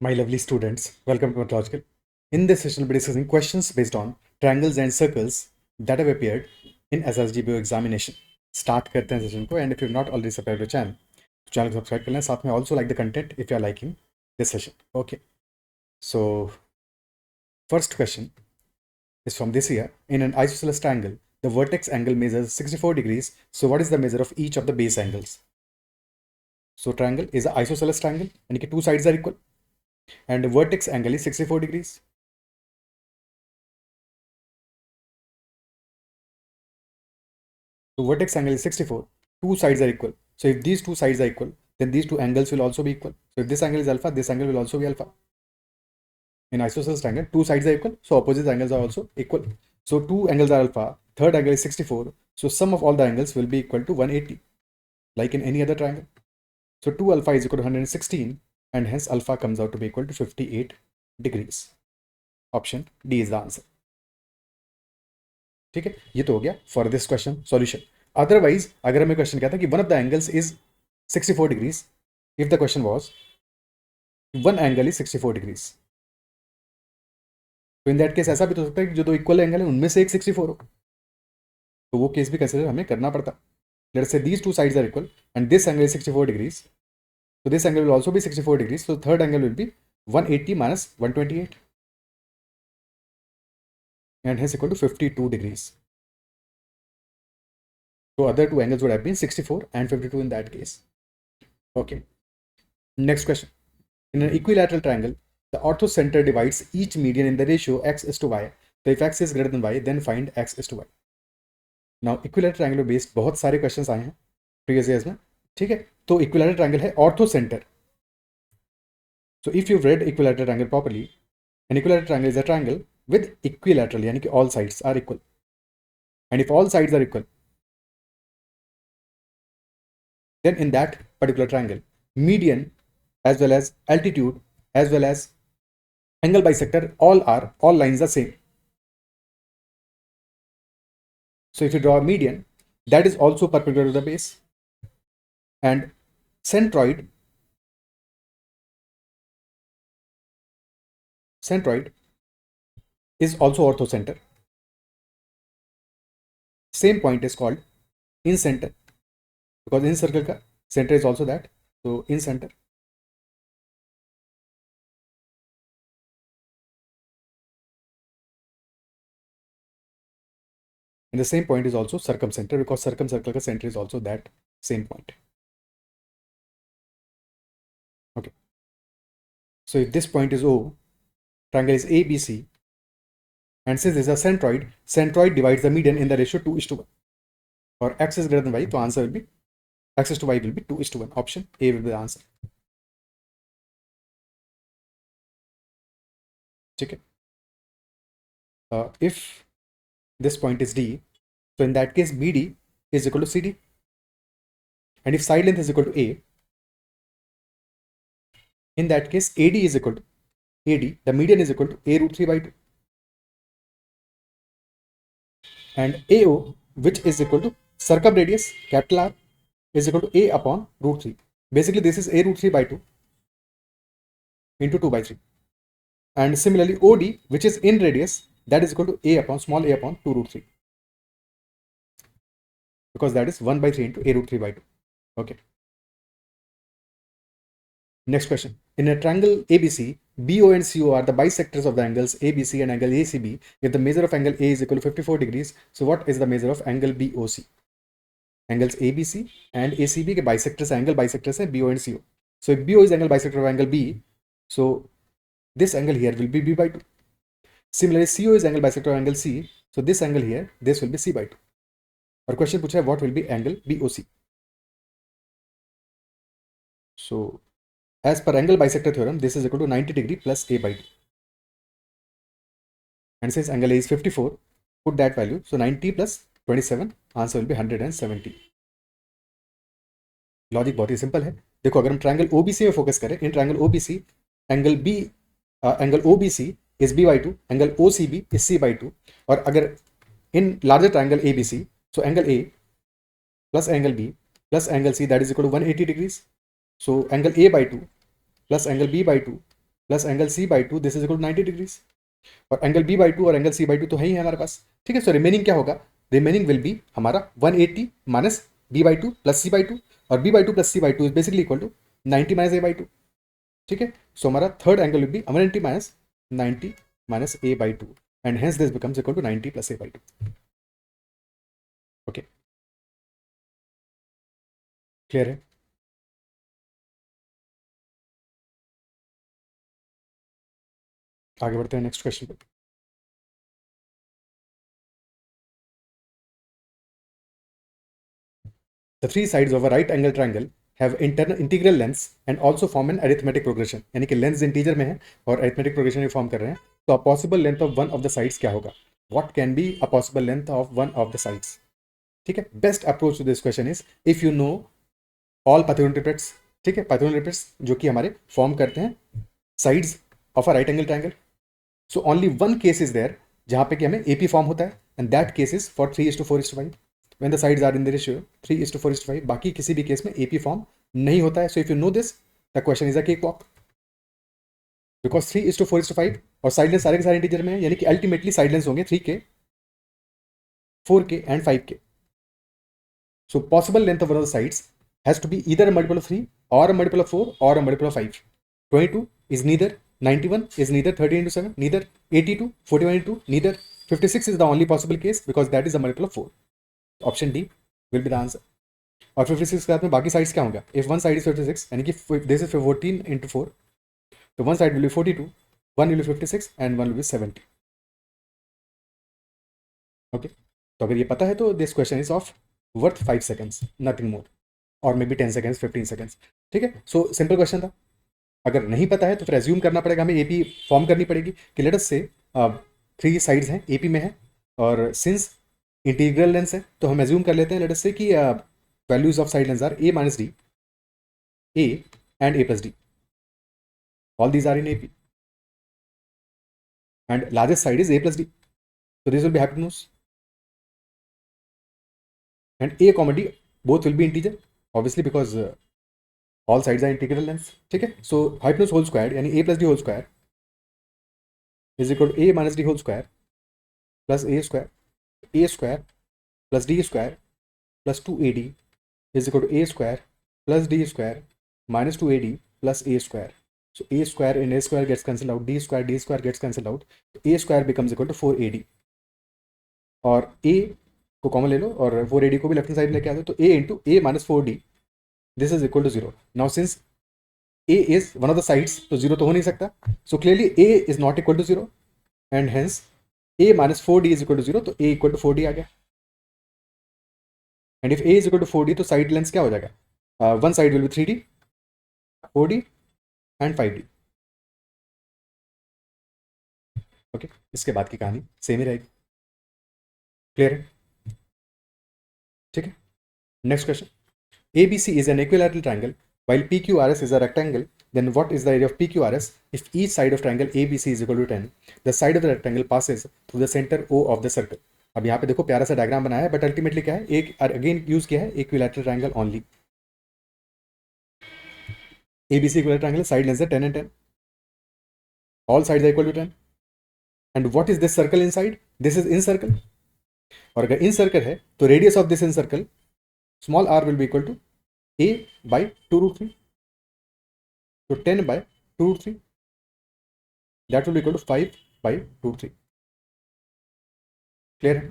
My lovely students, welcome to Mathological. In this session, we'll be discussing questions based on triangles and circles that have appeared in SSGBO examination. Start करते हैं session को, and if you've not already subscribed to the channel, को subscribe कर लें. साथ में also like the content if you are liking this session. Okay. So first question is from this year. In an isosceles triangle, the vertex angle measures 64 degrees. So what is the measure of each of the base angles? So triangle is an isosceles triangle, and two sides are equal. And the vertex angle is 64 degrees. So vertex angle is 64. Two sides are equal. So if these two sides are equal, then these two angles will also be equal. So if this angle is alpha, this angle will also be alpha. In isosceles triangle, two sides are equal, so opposite angles are also equal. So two angles are alpha, third angle is 64. So sum of all the angles will be equal to 180, like in any other triangle. So 2 alpha is equal to 116, and hence alpha comes out to be equal to 58 degrees. Option D is the answer. ठीक है, ये तो हो गया for this question solution. Otherwise अगर हमें question कहता है कि one of the angles is 64 degrees, if the question was one angle is 64 degrees, तो इन दैट केस ऐसा भी तो हो सकता है कि जो दो इक्वल एंगल है उनमें से एक 64 हो, तो वो केस भी कंसिडर हमें करना पड़ता. Let's say these two sides are equal and this angle is 64 degrees, so this angle will also be 64 degrees, so third angle will be 180 minus 128 and hence equal to 52 degrees. So other two angles would have been 64 and 52 in that case. Okay. Next question. In an equilateral triangle, the orthocenter divides each median in the ratio x is to y. So if x is greater than y, then find x is to y. Now equilateral triangle based बहुत सारे questions आए हैं previous years में, ठीक है. तो equilateral triangle है orthocenter. So if you've read equilateral triangle properly, an equilateral triangle is a triangle with equilateral, यानी कि all sides are equal. And if all sides are equal, then in that particular triangle, median as well as altitude as well as angle bisector, all lines are same. So if you draw a median, that is also perpendicular to the base, and centroid is also orthocenter. Same point is called in center, because in circle ka center is also that, so in center. And the same point is also circumcenter, because circumcircle ka center is also that same point. Okay. So if this point is O, triangle is ABC, and since this is a centroid divides the median in the ratio 2:1. Or x is greater than y, so answer will be x is to y will be 2:1. Option A will be the answer. Okay. If this point is D, so in that case BD is equal to CD. And if side length is equal to A, in that case AD is equal to AD, the median is equal to A root 3 by 2. And AO, which is equal to circumradius, capital R, is equal to A upon root 3. Basically, this is A root 3 by 2 into 2 by 3. And similarly, OD, which is in radius, that is equal to A upon small a upon 2 root 3. Because that is 1 by 3 into A root 3 by 2. Okay. Next question. In a triangle ABC, BO and CO are the bisectors of the angles ABC and angle ACB. If the measure of angle A is equal to 54 degrees, so what is the measure of angle BOC? Angles ABC and ACB के bisectors, angle bisectors हैं BO and CO. So if BO is angle bisector of angle B, so this angle here will be B by 2. Similarly, CO is angle bisector of angle C, so this angle here, this will be C by 2. और question पूछा है what will be angle BOC? So as per angle bisector theorem, this is equal to 90 degree plus A by 2. And since angle A is 54, put that value. So 90 plus 27, answer will be 170. Logic बहुत ही simple है. देखो अगर हम triangle OBC में focus करें, in triangle OBC angle OBC is B by 2, angle OCB is C by 2. और अगर in larger triangle ABC, so angle A plus angle B plus angle C, that is equal to 180 degrees. So angle A by 2 plus angle B by 2 plus angle C by two, this is equal to 90 degrees. और angle B by two और angle C by two तो है ही है हमारे पास, ठीक है। So remaining क्या होगा, रिमेनिंग विल बी हमारा 180 minus B by two plus C by two, और B by two plus C by two is basically equal to 90 minus A by two, ठीक है। सो हमारा third angle will be 180 minus 90 minus A by two, and hence this becomes equal to 90 plus A by two. Okay, clear है। आगे बढ़ते हैं next question पे। The three sides of a right angle triangle have integral lengths and also form an arithmetic progression, यानी कि length integer में है और arithmetic progression भी फॉर्म कर रहे हैं। तो a possible length of one of the sides क्या होगा, what can be a possible length of one of the sides, ठीक है। Best approach to this question is if you know all Pythagoras, ठीक है, पाइथागोरस जो कि हमारे form करते हैं sides of a right angle triangle. So only one case is there जहां पे कि हमें एपी फॉर्म होता है, and that case is for 3:4:5 when the sides are in the ratio 3:4:5। बाकी किसी भी केस में एपी फॉर्म नहीं होता है। So if you no this, the question is a cake walk, because 3:4:5 और साइड लेंस सारे के सारे इंटीजर में है, यानी कि अल्टीमेटली साइड लेंस होंगे 3 के, 4 के एंड 5 के। So possible length of one of the sides has to be either a multiple of 3 और अ मल्टीपल ऑफ 4 और a multiple of 5। 22 is neither, 91 is neither 13 into 7, neither 82, 41 into 2, neither 56 is the only possible case because that is a multiple of 4. Option D will be the answer. और 56 के साथ में बाकी sides क्या होंगे, if one side is 56 यानी कि this is 14 into 4, तो one side will B 42, one will be 56 and one will be 70। Okay, तो अगर ये पता है तो this question is of worth 5 seconds, nothing more, और मे बी 10 सेकंड्स, 15 सेकंड्स, ठीक है। सो सिंपल क्वेश्चन था। अगर नहीं पता है तो फिर एज्यूम करना पड़ेगा, हमें एपी फॉर्म करनी पड़ेगी कि लेट अस से 3 साइड्स हैं एपी में है, और सिंस इंटीग्रल लेंस है तो हम एज्यूम कर लेते हैं लेट अस से कि values of side lengths are a minus d, a and a plus d, all these are in AP, and largest side is a plus d, so this will be hypotenuse, and a comma d both will be integer obviously because all sides are integral lengths, ठीक है। so hypotenuse whole square यानी a plus d whole square is equal to a minus d whole square plus a square plus d square plus 2ad is equal to a square plus d square minus 2ad plus a square. So a square and a square gets cancelled out, d square gets cancelled out, so a square becomes equal to 4ad, और a को common ले लो और 4ad को भी left side लेके आ दो, तो a into a minus 4d this is equal to 0। Now since a is one of the sides तो 0 तो हो नहीं सकता, so clearly a is not equal to 0 and hence a minus 4d is equal to 0, तो a equal to 4d आ गया। And if a is equal to 4d तो side length क्या हो जाएगा, one side will be 3d, 4d and 5d। Okay, इसके बाद की कहानी सेम ही रहेगी, क्लियर है, ठीक है। Next question, ABC is an equilateral triangle while PQRS is a rectangle, then what is the area of PQRS if each side of triangle ABC is equal to 10? The side of the rectangle passes through the center O of the circle. अब यहाँ पे देखो प्यारा सा diagram बनाया है, but ultimately क्या है, एक अगेन यूज किया है equilateral triangle only. ABC equilateral triangle, side length है 10 and 10, all sides are equal to 10, and what is this circle inside, this is incircle, और अगर इन सर्कल है तो radius of this incircle small r will be equal to a by 2√3, so 10 by 2√3 that will be equal to 5 by 2√3, clear है।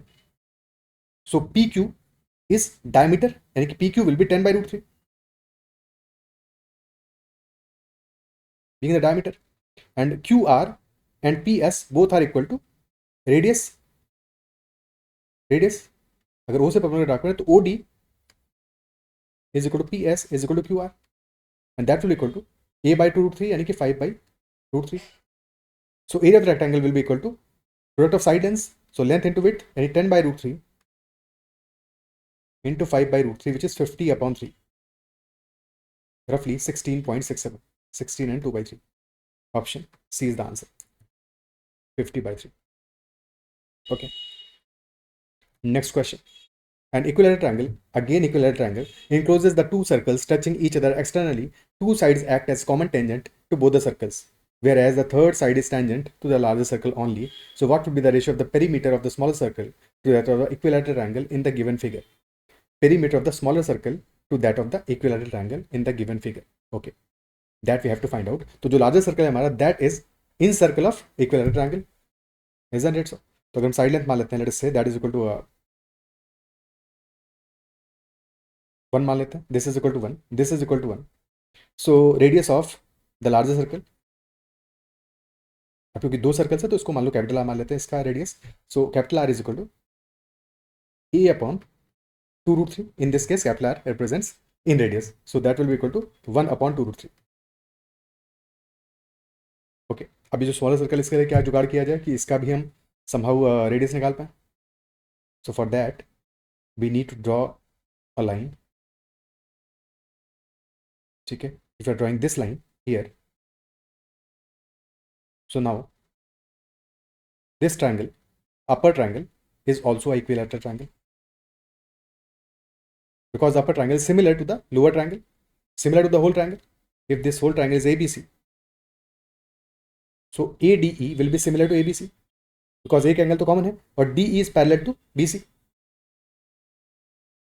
so PQ is diameter यानी कि PQ will be 10 by √3 being the diameter, and QR and PS both are equal to radius, अगर O से perpendicular draw करें तो OD is equal to PS is equal to QR, and that will equal to A by 2√3 यानी कि 5 by √3. So area of the rectangle will be equal to product of side lengths, so length into width यानी 10 by √3 into 5 by √3 which is 50 upon 3, roughly 16.67, 16 and 2 by 3. Option C is the answer, 50 by 3. Okay. Next question. An equilateral triangle, again equilateral triangle, encloses the two circles touching each other externally. Two sides act as common tangent to both the circles. whereas the third side is tangent to the larger circle only. So what would be the ratio of the perimeter of the smaller circle to that of the equilateral angle in the given figure? Perimeter of the smaller circle to that of the equilateral angle in the given figure. Okay, that we have to find out. तो जो larger circle है हमारा, that is in circle of equilateral angle, isn't it so? तो अगर हम side length मान लेते हैं, let us say that is equal to 1 मान लेते हैं, this is equal to 1, this is equal to 1. So radius of the larger circle, अब क्योंकि दो सर्कल्स है तो इसको मान लो कैपिटल आर मान लेते हैं इसका radius. So capital R is equal to A upon 2√3. In this case, capital R represents in radius. So that will be equal to 1 upon 2√3. Okay, अभी जो स्मॉलर सर्कल इसके लिए क्या जुगाड़ किया जाए कि इसका भी हम समहाउ रेडियस निकाल पाए. So for that we need to draw a line. ठीक है, if you are drawing this line here, so now this triangle, upper triangle, is also a equilateral triangle because the upper triangle is similar to the lower triangle, similar to the whole triangle. If this whole triangle is ABC, so ADE will be similar to ABC because एक angle तो common है और DE is parallel to BC.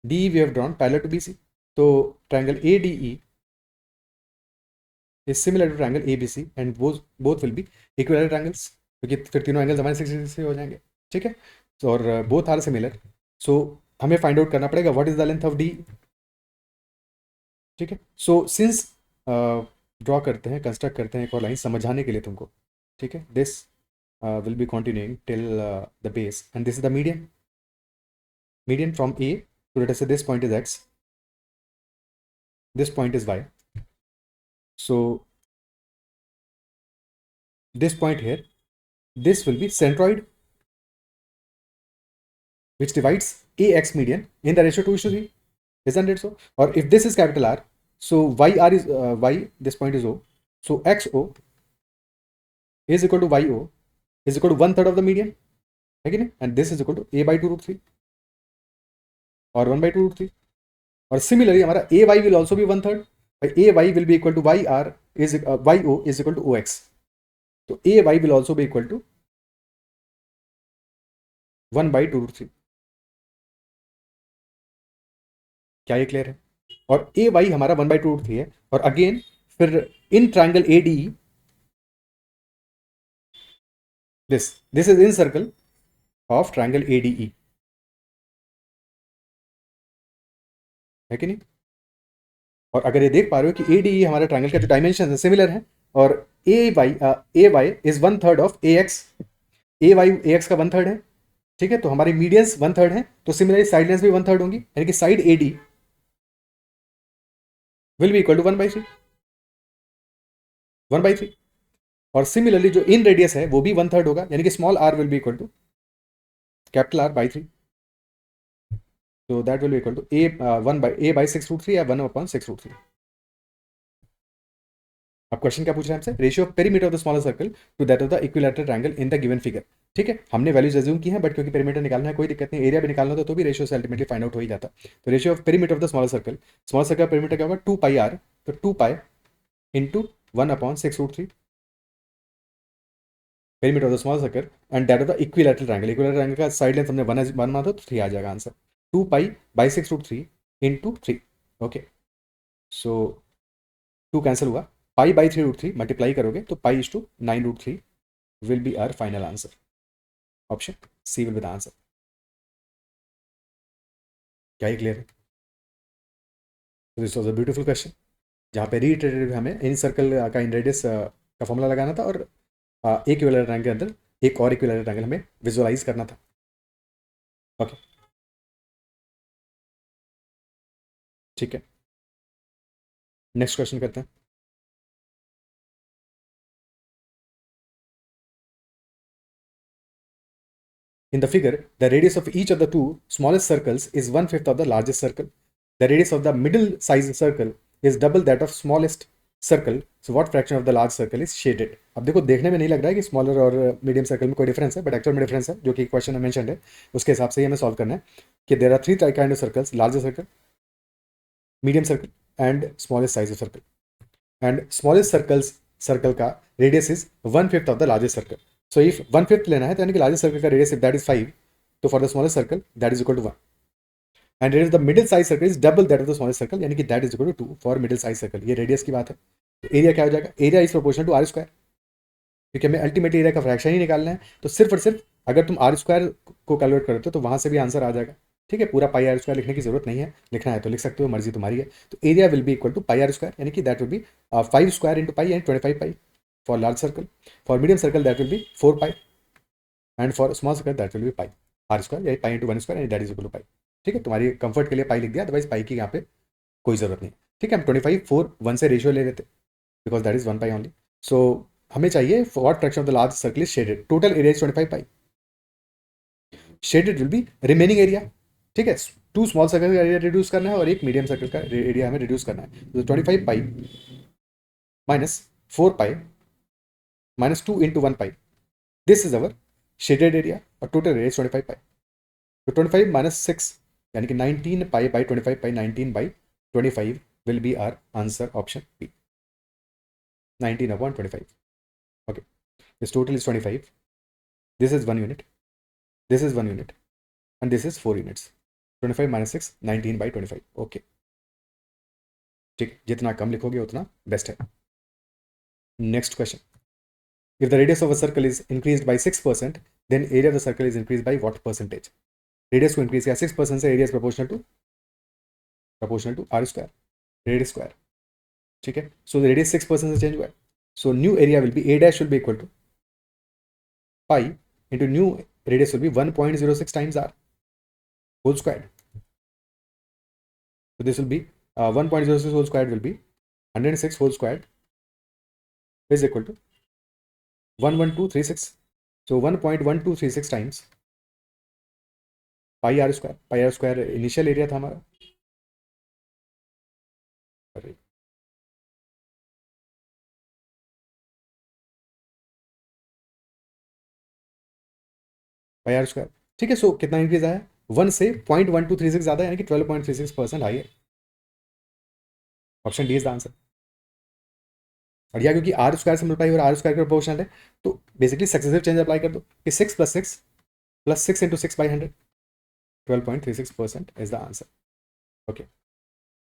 DE we have drawn parallel to BC, तो triangle ADE is similar to triangle ABC and both will be equilateral triangles क्योंकि फिर तीनों angles हमारे 60 से हो जाएंगे. ठीक है, so और both are similar. So हमें फाइंड आउट करना पड़ेगा what is the length of D. ठीक है, सो सिंस ड्रॉ करते हैं, कंस्ट्रक्ट करते हैं एक और लाइन समझाने के लिए तुमको. ठीक है, this will be continuing till the base and this is the median. Median from A to let us say this point is X, this point is Y. So this point here, this will be centroid which divides AX median in the ratio 2:3, isn't it so? Or if this is capital R, so YR is Y, this point is O, so XO is equal to YO is equal to 1/3 of the median, okay? And this is equal to A by 2√3 or 1 by 2√3. or similarly हमारा AY will also be 1/3. AY will be equal to YR is YO is equal to OX. तो AY will also be equal to 1 by 2√3. क्या ये clear है? और AY हमारा 1 by 2√3 है. और again फिर in triangle ADE, this is in circle of triangle ADE, है कि नहीं? और अगर ये देख पा रहे हो कि ADE हमारे ट्राइंगल का जो डायमेंशन है सिमिलर है और AY is 1/3 of AX. AY AX का 1/3 है. ठीक है, तो हमारी मीडियंस 1/3 है, तो सिमिलरली साइड लेंथ भी 1/3 होंगी, यानी कि side AD will be equal to 1/3. और सिमिलरली जो इन रेडियस है वो भी 1/3 होगा, यानी कि small r will be equal to capital R by 3. So that will be equal to A by 6√3 या 1/6√3. अब क्वेश्चन क्या पूछ रहे हैं हमसे? Ratio of perimeter of the smaller circle to that of the equilateral triangle in the given figure. ठीक है, हमने वैल्यूज अज्यूम की हैं, बट क्योंकि पेरीमीटर निकालना है कोई दिक्कत नहीं, एरिया भी निकालना होता तो भी रेशियो से अल्टीमेटली फाइंड आउट हो ही जाता. तो ratio of perimeter of the smaller circle का पेरीमीटर क्या होगा? 2πr. तो 2π into 1/6√3 perimeter of the smaller circle and that of the equilateral triangle का साइड लेंथ हमने 1 माना था, तो 3 आ जाएगा answer. 2π by 6√3 into 3. Okay, so 2 cancel हुआ, पाई बाई 3√3 मल्टीप्लाई करोगे तो pi is to 9√3 will be our final answer. Option C will be the answer. क्या ये क्लियर है? This was a beautiful question जहाँ पे रीइटरेटेड हमें इन सर्कल का इन रेडियस का फॉर्मूला लगाना था और एक इक्विलैटरल ट्रायंगल के अंदर एक और इक्विलैटरल ट्रायंगल हमें विजुअलाइज करना था. ओके, ठीक है, नेक्स्ट क्वेश्चन करते हैं. In the figure, the radius of each of the two smallest circles is 1/5 of the largest circle. The radius of the middle size circle is double that of smallest circle. So what fraction of the large circle is shaded? अब देखो, देखने में नहीं लग रहा है कि smaller और मीडियम सर्कल में कोई डिफरेंस है, बट एक्चुअल में डिफरेंस है, जो कि क्वेश्चन में मेंशन्ड है. उसके हिसाब से ही हमें सॉल्व करना है कि there are 3 kind of circles: larger circle, medium circle and smallest size of circle. And smallest circles circle का radius is 1/5 of the largest circle. So if 1/5 लेना है तो यानी कि लार्जेस्ट सर्कल का रेडियस इफ दैट इज 5, तो for the smallest circle that is equal to 1. And radius the middle size circle is double that of the smallest circle, यानी कि that is equal to 2 for middle size circle. ये radius की बात है. तो area क्या हो जाएगा? Area is proportional to R square, क्योंकि हमें अल्टीमेट एरिया का फ्रैक्शन ही निकालना है. तो सिर्फ और सिर्फ अगर तुम आर स्क्वायर को कैलकुलेट करते हो तो वहां से भी आंसर आ जाएगा. ठीक है, पूरा पाई आर स्क्वायर लिखने की जरूरत नहीं है, लिखना है तो लिख सकते हो, मर्जी तुम्हारी है. तो area will be equal to pi R square, यानी कि that will be 5 square into pi and 25 pi for large circle. For medium circle that will be 4 pi and for small circle that will be pi R square, या pi into 1 square and that is equal to pi. ठीक है, तुम्हारी comfort के लिए पाई लिख दिया, otherwise पाई की यहाँ पे कोई जरूरत नहीं. ठीक है, हम 25 4 1 से रेशियो ले लेते because that is 1 pi only. So हमें चाहिए what fraction of the large circle is shaded. Total area is 25 pi. Shaded will be remaining area. ठीक है, 2 स्मॉल सर्कल का एरिया रिड्यूस करना है और एक मीडियम सर्कल का एरिया हमें रिड्यूस करना है. तो 25 pi minus 4 pi minus 2 into 1 pi, this is our shaded area और टोटल एरिया इज 25 पाई. तो 25 माइनस 6 यानी कि 19 pi by 25 pi, 19 by 25 will be our answer, option B, 19 upon 25. Okay, this total is 25. This is 1 unit, this is 1 unit, and this is 4 units. 25 minus 6, 19 by 25. Okay, ठीक, जितना कम लिखोगे उतना best है. Next question. If the radius of a circle is increased by 6%, then area of the circle is increased by what percentage? Radius को increase किया 6% से, area is proportional to r square, radius square. ठीक है, so the radius 6% से change हुआ है. So new area will be A dash will be equal to pi into new radius will be 1.06 times R whole square. So this will be 1.06 whole squared will be 106 whole squared is equal to 11236. So 1.1236 times pi r square. Pi r square initial area था हमारा. पाई R square. ठीक है, सो कितना increase आया? 1 से 0.1236 ज्यादा, यानी कि 12.36% हाई है. Option D is the answer. और या क्योंकि आर स्क्वायर से मल्टीप्लाई और आर स्क्वायर के प्रोपोर्शनल है, तो बेसिकली सक्सेसिव चेंज अप्लाई कर दो कि 6 plus 6 into 6 by 100, 12.36% is the answer. Okay,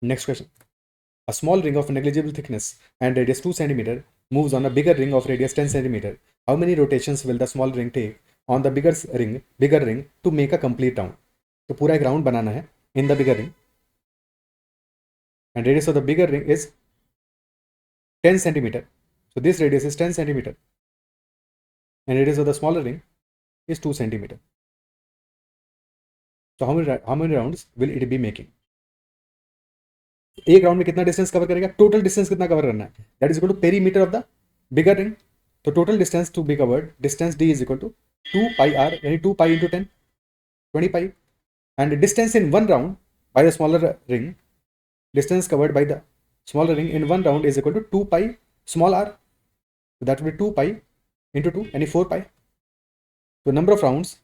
next question. A small ring of negligible thickness and radius 2 cm moves on a bigger ring of radius 10 cm. How many rotations will the small ring take on the bigger ring to make a complete round? तो पूरा एक round बनाना है in the bigger ring and radius of the bigger ring is 10 cm. So this radius is 10 cm and radius of the smaller ring is 2 cm. So how many rounds will it be making? एक round में कितना distance cover करेगा? Total distance कितना cover करना है? That is equal to perimeter of the bigger ring. तो total distance to be covered, distance D is equal to 2 pi R, यानी 2 pi into 10, 20 pi. And distance in one round by the smaller ring, distance covered by the smaller ring in one round is equal to 2 pi small are. That will be 2 pi into 2 यानी 4 pi. तो number of rounds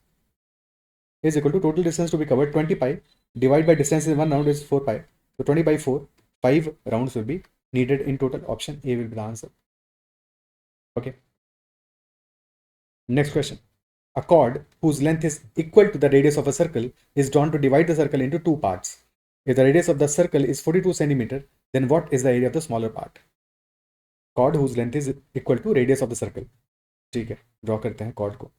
is equal to total distance to be covered 20 pi divided by distance in one round is 4 pi. So 20 by 4, 5 rounds will be needed in total. Option A will be the answer. Okay. Next question. A chord whose length is equal to the radius of a circle is drawn to divide the circle into two parts. If the radius of the circle is 42 cm, then what is the area of the smaller part? Chord whose length is equal to radius of the circle. ठीक है, draw करते हैं chord को.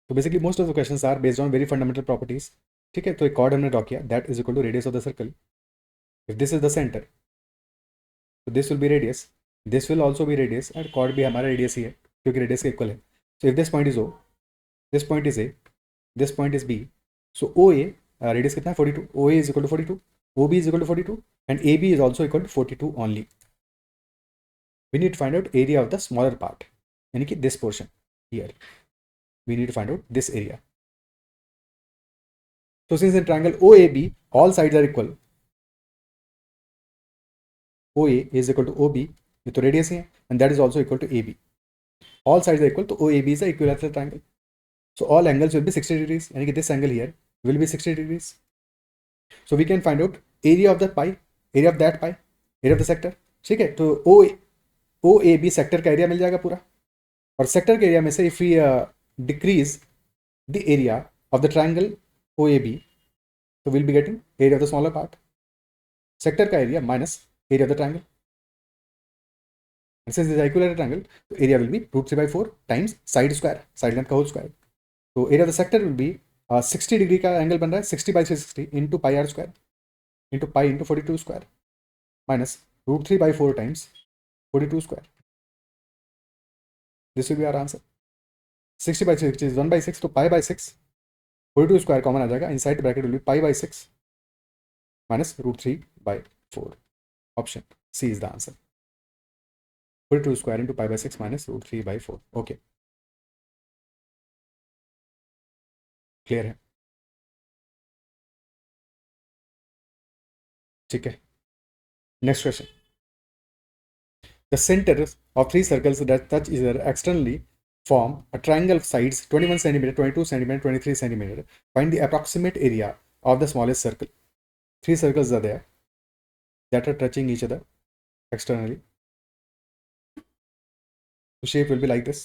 तो basically most of the questions are based on very fundamental properties. ठीक है, तो एक कॉर्ड हमने ड्रॉ किया, that is equal to radius of the circle. If this is the center, तो this will be radius, this will also be radius, and chord भी हमारा radius ही है क्योंकि रेडियस के इक्वल है. So if this point is O, this point is A, this point is B. So O A radius कितना है? 42. O A is equal to 42, O B is equal to 42 and A B is also equal to 42 only. We need to find out area of the smaller part, यानी कि this portion here. We need to find out this area. So since in triangle OAB all sides are equal, OA is equal to OB, ये तो radius है, and that is also equal to AB. All sides are equal, तो OAB is a equilateral triangle. So all angles will be 60 degrees, यानी कि this angle here will be 60 degrees. So we can find out area of the pie, area of that pie, area of the sector, ठीक है। तो O A B sector का area मिल जाएगा पूरा, और सेक्टर के एरिया में से if we decrease the area of the triangle O A B, तो will be getting area of the smaller part, sector का area minus area of the triangle. Since this is equilateral triangle, so area will be root 3 by 4 times side square, side length का whole square. तो area of the sector will be 60 degree का angle बन रहा है, 60 by 360 into pi R square into pi into 42 square minus root 3 by 4 times 42 square. This will be our answer. 60 by 360 is 1 by 6, तो पाई by 6, 42 square common आ जाएगा, inside bracket will be pi by 6 minus root 3 by 4. Option C is the answer. 42 square into pi by 6 minus root 3 by 4. Okay. Clear है? ठीक है। Next question, the centres of three circles that touch each other externally form a triangle of sides 21 centimeter, 22 centimeter, 23 centimeter. Find the approximate area of the smallest circle. Three circles are there that are touching each other externally. The shape will be like this.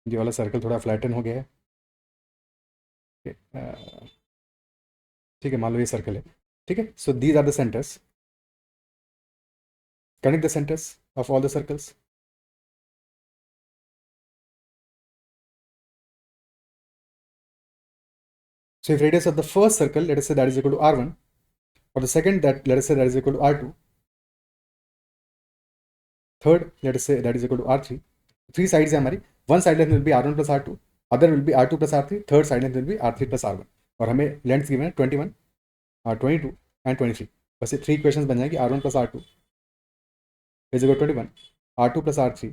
ये वाला circle थोड़ा flatten हो गया है, ठीक है। मान लो ये सर्कल है, ठीक है। So these are the centres, connect the centers of all the circles. So if radius of the first circle, let us say that is equal to r1, or the second, that let us say that is equal to r2, third let us say that is equal to r3, three sides है हमारी, one side length will be r1 plus r2, other will be r2 plus r3, third side length will be r3 plus r1, और हमें length given है 21, 22 and 23। बस ये three equations बन जाएगी, r1 plus r2 is equal to 21, r2 plus r3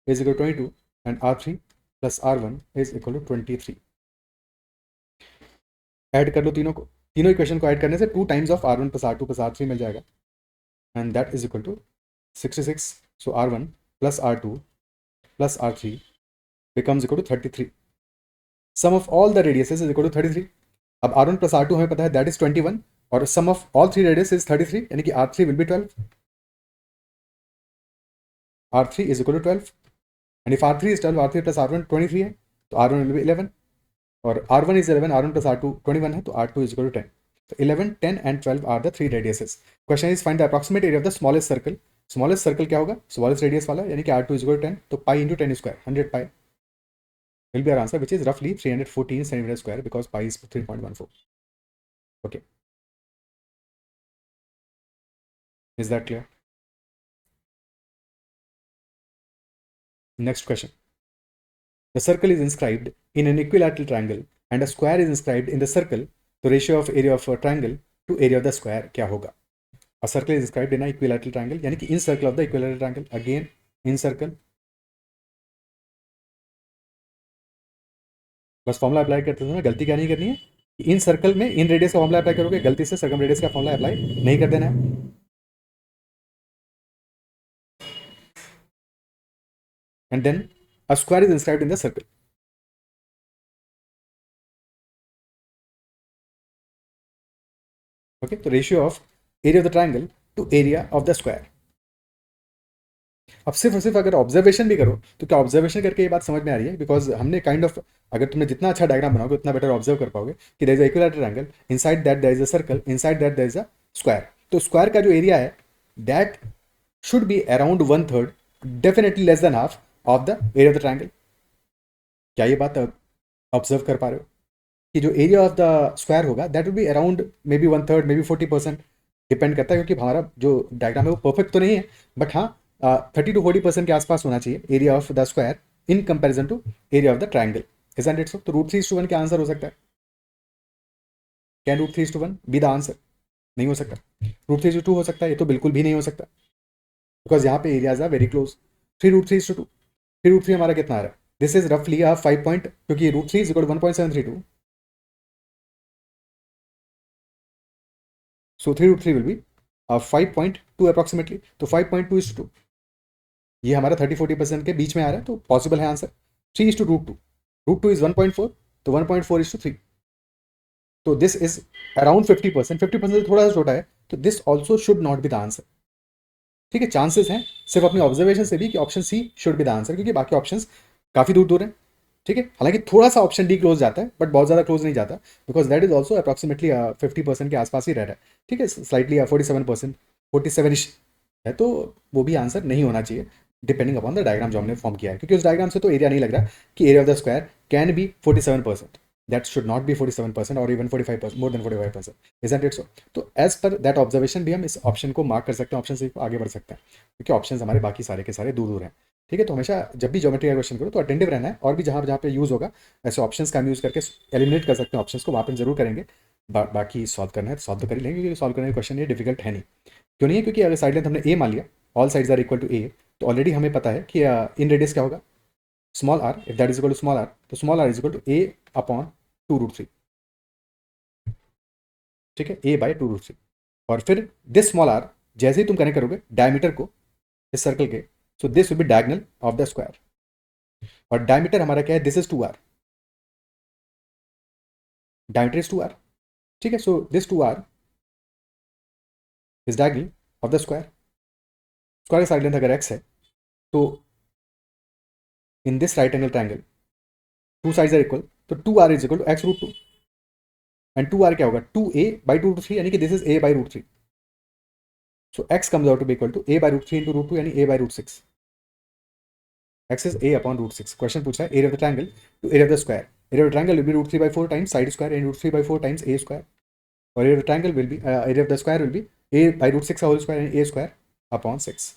is equal to 22 and r3 plus r1 is equal to 23। Add कर लो तीनों को, तीनों इक्वेशन को ऐड करने से 2 times of r1 plus r2 plus r3 मिल जाएगा, and that is equal to 66. So r1 plus r2 plus r3 becomes equal to 33. Sum of all the radiuses is equal to 33. अब r1 plus r2 हमें पता है that is 21, और sum of all three radius is 33, यानी कि r3 will be 12. r3 is equal to 12, and if r3 is 12, r3 plus r1 23 है, तो r1 will be 11, और r1 is 11, r1 plus r2 21 है, तो r2 is equal to 10. So 11, 10 and 12 are the three radiuses. Question is find the approximate area of the smallest circle. Smallest circle क्या होगा? Smallest radius वाला, यानी कि r2 is equal to 10, तो pi into 10 square, 100 pi will be our answer, which is roughly 314 centimeter square, because pi is 3.14. Okay. Is that clear? Next question. The circle is inscribed in an equilateral triangle and a square is inscribed in the circle. The ratio of area of a triangle to area of the square क्या होगा? A circle is inscribed in an equilateral triangle, यानी कि in circle of the equilateral triangle. Again, in circle. बस formula apply करते समय गलती क्या नहीं करनी है, इन सर्कल में इन रेडियस का फॉर्मूला अप्लाई करोगे, गलती से सर्कम रेडियस का फॉर्मूला अप्लाई नहीं कर देना है। And then a square is inscribed in the circle. Okay, तो ratio of area of the triangle to area of the square. अब सिर्फ और सिर्फ अगर ऑब्जर्वेशन भी करो, तो क्या ऑब्जर्वेशन करके ये बात समझ में आ रही है? बिकॉज हमने काइंड ऑफ, अगर तुमने जितना अच्छा डायग्राम बनाओगे उतना बेटर ऑब्जर्व कर पाओगे कि there is a equilateral triangle, inside that there is a circle, inside that there is a square. तो स्क्वायर का जो एरिया है that should be around 1/3, definitely less than half of the area of the triangle. क्या ये बात observe कर पा रहे हो कि जो एरिया ऑफ द स्क्वायर होगा that will be around may be 1/3, may be 40%, depend करता है, क्योंकि हमारा जो डायग्राम है वो परफेक्ट तो नहीं है, बट हाँ 30 to 40% के आसपास होना चाहिए area of the square in comparison to area of the triangle. Isn't it so? तो √3:1 क्या आंसर हो सकता है? Can √3:1 be the answer? नहीं हो सकता। √3:2 हो सकता है, ये तो बिल्कुल भी नहीं हो सकता, बिकॉज यहाँ पे एरियाज आर वेरी क्लोज। 3√3:2, 3√3 हमारा कितना आ रहा है? दिस इज रफली 5 पॉइंट, क्योंकि root 3 is equal to 1.732, so 3 root 3 will be 5.2 approximately, तो 5.2:2 ये हमारा 30-40% के बीच में आ रहा है, तो पॉसिबल है आंसर। 3:√2, रूट 2 इज 1.4, तो 1.4:3, तो दिस इज अराउंड 50%, 50% थोड़ा सा छोटा है, तो this also should not be the answer. ठीक है, चांसेस हैं सिर्फ अपनी ऑब्जर्वेशन से भी कि option C should be the answer, क्योंकि बाकी ऑप्शंस काफी दूर दूर हैं। ठीक है, हालांकि थोड़ा सा ऑप्शन डी क्लोज जाता है, बट बहुत ज्यादा क्लोज नहीं जाता, because that is also approximately 50% के आसपास ही रह रहा है। ठीक है, स्लाइटली 47%, 47 है, तो वो भी आंसर नहीं होना चाहिए, डिपेंडिंग अपॉन द डायग्राम जो हमने फॉर्म किया है, क्योंकि उस डायग्राम से तो एरिया नहीं लग रहा कि area of the square can be 47%, that should not be 47% और even 45%, more than 45%, isn't it so? तो एज पर दैट ऑब्जर्वेशन भी हम इस ऑप्शन को मार्क कर सकते हैं, ऑप्शन से आगे बढ़ सकते हैं, क्योंकि ऑप्शन हमारे बाकी सारे के सारे दूर दूर हैं। ठीक है, तो हमेशा जब भी ज्योमेट्री का क्वेश्चन करो तो अटेंटिव रहना है, और भी जहाँ जहाँ पे यूज़ होगा ऐसे ऑप्शंस का हम यूज़ करके एलिमिनेट कर सकते हैं ऑप्शंस को, वहाँ पर जरूर करेंगे। बाकी सॉल्व करना है तो सॉल्व तो कर ही लेंगे, क्योंकि सॉल्व करने का क्वेश्चन ये डिफिकल्ट है नहीं। क्यों नहीं है? क्योंकि अगर साइड लेंथ हमने ए मान लिया, all sides are equal to A, तो ऑलरेडी हमें पता है कि इन रेडियस क्या होगा, small R, if that is equal to small R, तो small R is equal to A upon 2√3। ठीक है, ए बाई 2√3, और फिर दिस स्मॉल आर जैसे ही तुम कनेक्ट करोगे डायमीटर को इस सर्कल के, so this will B diagonal of the square, और डायमीटर हमारा क्या है, this is 2r, diameter is 2r। ठीक है, so this 2r is diagonal of the square, square side length अगर x है, तो in this right angle triangle two sides are equal, तो 2r is equal to x√2, and 2r क्या होगा, 2a/√3, यानी कि this is a/√3, so x comes out to be equal to a/√3 into √2, यानी a/√6, x is a upon √6। Question पूछा है area of the triangle to area of the square, area of the triangle will be √3/4 times side square and √3/4 times a square, or area of the triangle will be area of the square will be a/√6 whole square and a square upon 6,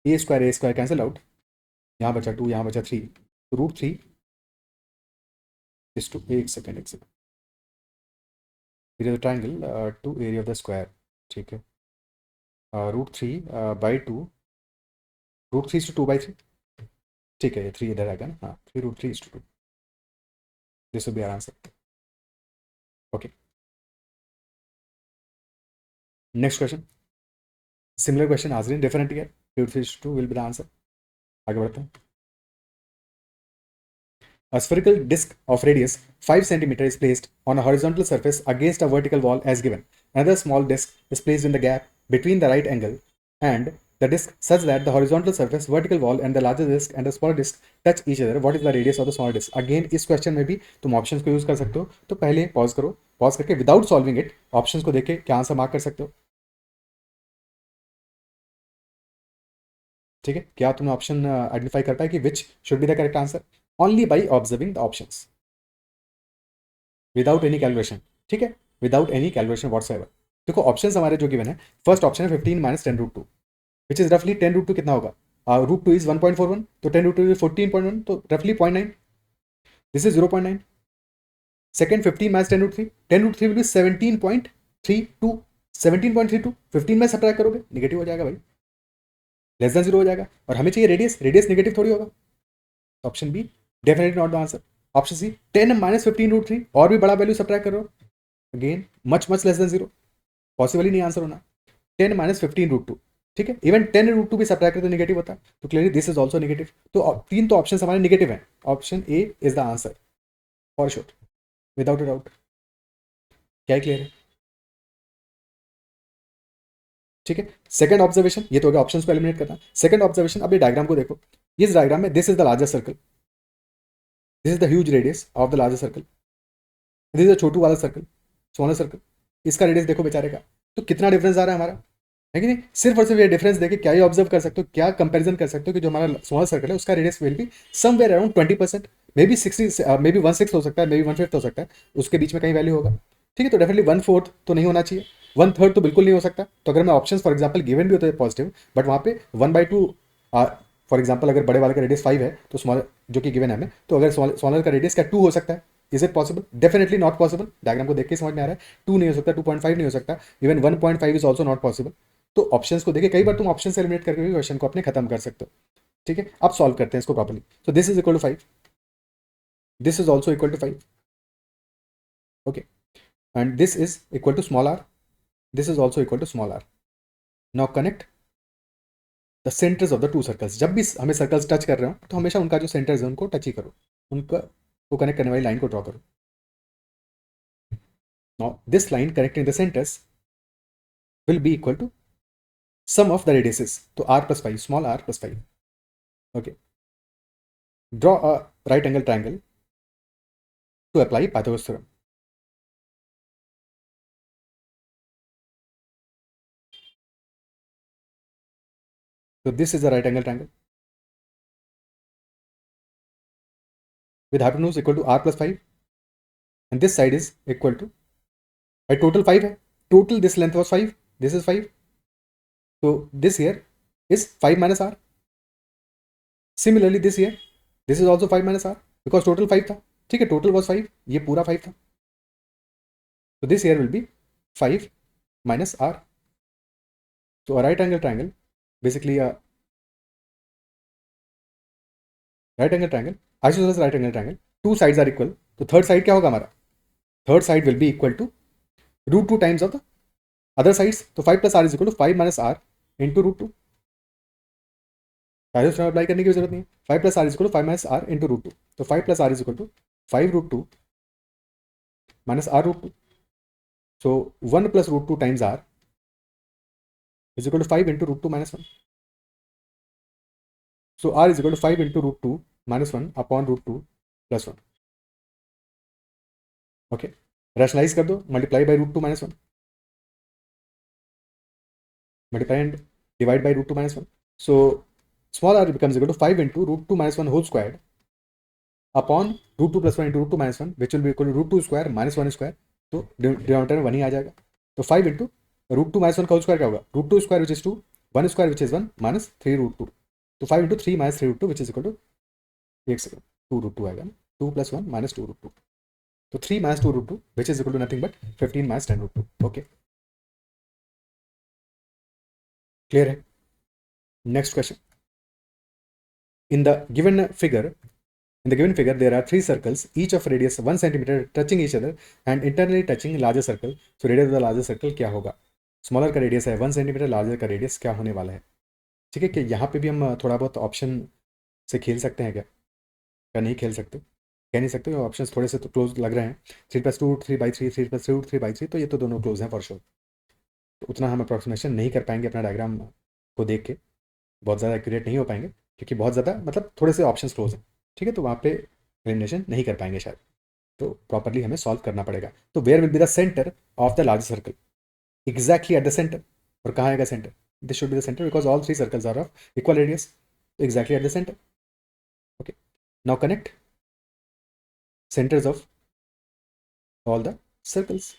a square cancel out, यहाँ बचा 2, यहाँ बचा 3, तो √3 is to एक second area of the triangle to area of the square। ठीक है, √3/2, √3 is to 2/3। ठीक है, ये 3 इधर आएगा ना, हाँ, 3√3 is to 2, this will be our answer. Okay, next question, similar question हाजिर different year, √3 is to 2 will be the answer. आगे बढ़ते हैं। A spherical disc of radius 5 cm is placed on a horizontal surface against a vertical wall as given. Another small disc is placed in the gap between the right angle and the disc such that the horizontal surface, vertical wall and the larger disc and the smaller disc touch each other. What is the radius of the smaller disc? Again इस question में भी तुम options को use कर सकते हो, तो पहले पॉज करो, पॉज करके विदाउट सॉल्विंग इट ऑप्शंस को देख के क्या आंसर मार्क कर सकते हो। ठीक है, क्या तुमने ऑप्शन आइडेंटिफाई कर पाया कि which should be the correct answer? Only by observing the options without any calculation. ठीक है, विदाउट एनी कैलकुलेशन व्हाट्सएवर। देखो ऑप्शंस हमारे जो गिवन है, फर्स्ट ऑप्शन है 15 - 10√2, विच इज रफली 10√2 कितना होगा, √2 इज 1.41, तो 10√2 इज 14.1, तो रफली 0.9, this is 0.9। Second 15 - 10√3, 10√3 will be 17.32, 17.32, 15 में सब्ट्रैक्ट करोगे नेगेटिव हो जाएगा भाई, लेस देन 0 हो जाएगा, और हमें चाहिए रेडियस, रेडियस नेगेटिव थोड़ी होगा, option B definitely not the answer. Option C 10 - 15√3, और भी बड़ा वैल्यू सब्ट्रैक्ट करो, again much much less than 0, possible ही नहीं आंसर होना। 10 - 15√2, ठीक है, इवन 10√2 भी सब्ट्रैक्ट करते तो नेगेटिव होता, तो clearly this is also negative, तो तीन तो ऑप्शन हमारे नेगेटिव हैं, option A is the answer for sure, without a doubt. क्या क्लियर है? ठीक है, सेकंड ऑब्जर्वेशन, ये तो हो गया ऑप्शंस को एलिमिनेट करना। सेकंड ऑब्जर्वेशन, अब ये डायग्राम को देखो, इस डायग्राम में this is the larger circle, this is the huge radius of the larger circle, this is the छोटू वाला सर्कल, स्मॉलर सर्कल, इसका रेडियस देखो बेचारे का, तो कितना डिफरेंस आ रहा है हमारा, है कि नहीं? सिर्फ और सिर्फ ये डिफरेंस देखे क्या ये ऑब्जर्व कर सकते हो, क्या कंपैरिजन कर सकते हो कि जो हमारा स्मॉल सर्कल है उसका radius will be somewhere around 20%, may be 60, may be 1/6 हो सकता है, मे बी 1/5 हो सकता है, उसके बीच में कहीं वैल्यू होगा। ठीक है, तो डेफिनेटली 1/4 तो नहीं होना चाहिए, 1/3 तो बिल्कुल नहीं हो सकता। तो अगर मैं ऑप्शन फॉर एग्जाम्पल गिवन भी होते हैं पॉजिटिव, बट वहाँ पे 1/2, फॉर एग्जाम्पल अगर बड़े वाले का रेडियस 5 है तो स्मॉल जो कि गिवन है हमें, तो अगर स्मॉलर का रेडियस क्या 2 हो सकता है? Is it possible? Definitely not possible, diagram को देख के समझ में आ रहा है 2 नहीं हो सकता, 2.5 नहीं हो सकता, even 1.5 is also not possible. तो ऑप्शंस को देखिए, कई बार तुम ऑप्शन से एलिमिनेट करके भी क्वेश्चन को अपने खत्म कर सकते हो। ठीक है, अब सॉल्व करते हैं इसको properly. So this is equal to 5, this is also equal to 5. Okay, and this is equal to small R, this is also equal to small R. Now connect the centres of the two circles. जब भी हमें circles touch कर रहे हो तो हमेशा उनका जो सेंटर्स है उनको टच ही करो, उनका को कनेक्ट करने वाली लाइन को ड्रॉ करो. Now this line connecting the centres will be equal to sum of the radiuses. So r plus 5, small r plus 5. Okay. Draw a right angle triangle to apply Pythagoras theorem. So this is a right angle triangle with hypotenuse equal to r plus 5, and this side is equal to total 5 hai. Total this length was 5, this is 5. So this here is 5 minus r. Similarly this here, this is also 5 minus r because total 5 था. ठीक है, total was 5, ये पूरा 5 था. So this here will be 5 minus r. So a right angle triangle, basically a right angle triangle, isosceles right angle triangle, two sides are equal. तो third side क्या होगा हमारा? Third side will be equal to root 2 times of the other sides. तो 5 plus R is equal to 5 minus R into root 2. Apply करने की जरूरत नहीं है. 5 plus R is equal to 5 minus R into root 2. तो 5 plus R is equal to 5 root 2 minus R root 2. So 1 plus root 2 times R is equal to 5 into root 2 minus 1. So R is equal to 5 into root 2 minus 1 upon root 2 plus 1. Okay, rationalise कर दो, multiply by root 2 minus 1, multiply and divide by root 2 minus 1. So small r becomes equal to 5 into root 2 minus 1 whole squared upon root 2 plus 1 into root 2 minus 1, which will be equal to root 2 square minus 1 square. तो denominator में 1 ही आ जाएगा. तो 5 into root 2 minus 1 का whole square क्या होगा? root 2 square which is 2, 1 square which is 1 minus 3 root 2. तो 5 into 3 minus 3 root 2 which is equal to एक second 2 root 2 आएगा ना, 2 plus 1 minus 2 root 2. तो 3 minus 2 root 2 which is equal to nothing but 15 minus 10 root 2. Okay, clear है? Next question. In the given figure, there are three circles, each of radius 1 centimeter, touching each other and internally touching larger circle. So radius of the larger circle क्या होगा? Smaller का radius है 1 centimetre, larger का radius क्या होने वाला है? ठीक है, कि यहाँ पे भी हम थोड़ा बहुत ऑप्शन से खेल सकते हैं क्या नहीं खेल सकते? कह नहीं सकते, ऑप्शन थोड़े से तो क्लोज लग रहे हैं. 3 + 2 3/3, 3 + 3 3/3, तो ये तो दोनों क्लोज हैं फॉर श्योर. तो उतना हम अप्रॉक्सीमेशन नहीं कर पाएंगे अपना डायग्राम को देख के, बहुत ज़्यादा एक्यूरेट नहीं हो पाएंगे क्योंकि बहुत ज़्यादा मतलब थोड़े से ऑप्शंस क्लोज हैं. ठीक है, तो वहाँ पे एलिमिनेशन नहीं कर पाएंगे शायद, तो प्रॉपरली हमें सॉल्व करना पड़ेगा. तो where will be the centre of the large circle? Exactly at the centre. और कहाँ आएगा centre? This should be the centre because all three circles are of equal radius. Exactly at the centre. Okay, now connect centres of all the circles.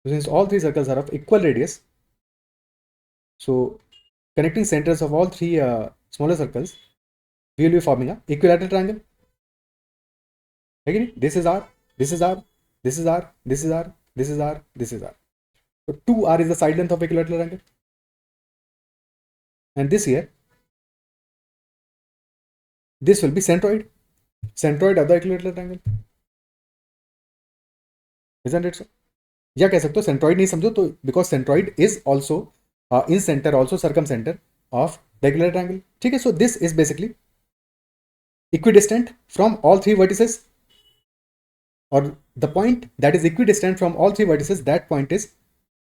Since all three circles are of equal radius, so connecting centers of all three smaller circles, we will be forming a equilateral triangle. Okay, this is R, this is R, this is R, this is R, this is R, this is R. So 2R is the side length of equilateral triangle, and this here, this will be centroid of the equilateral triangle, isn't it so? या कह सकते हो centroid नहीं समझो तो because centroid is also in center also circum center of the equilateral triangle. ठीक है, so this is basically equidistant from all three vertices, और the point that is equidistant from all three vertices, that point is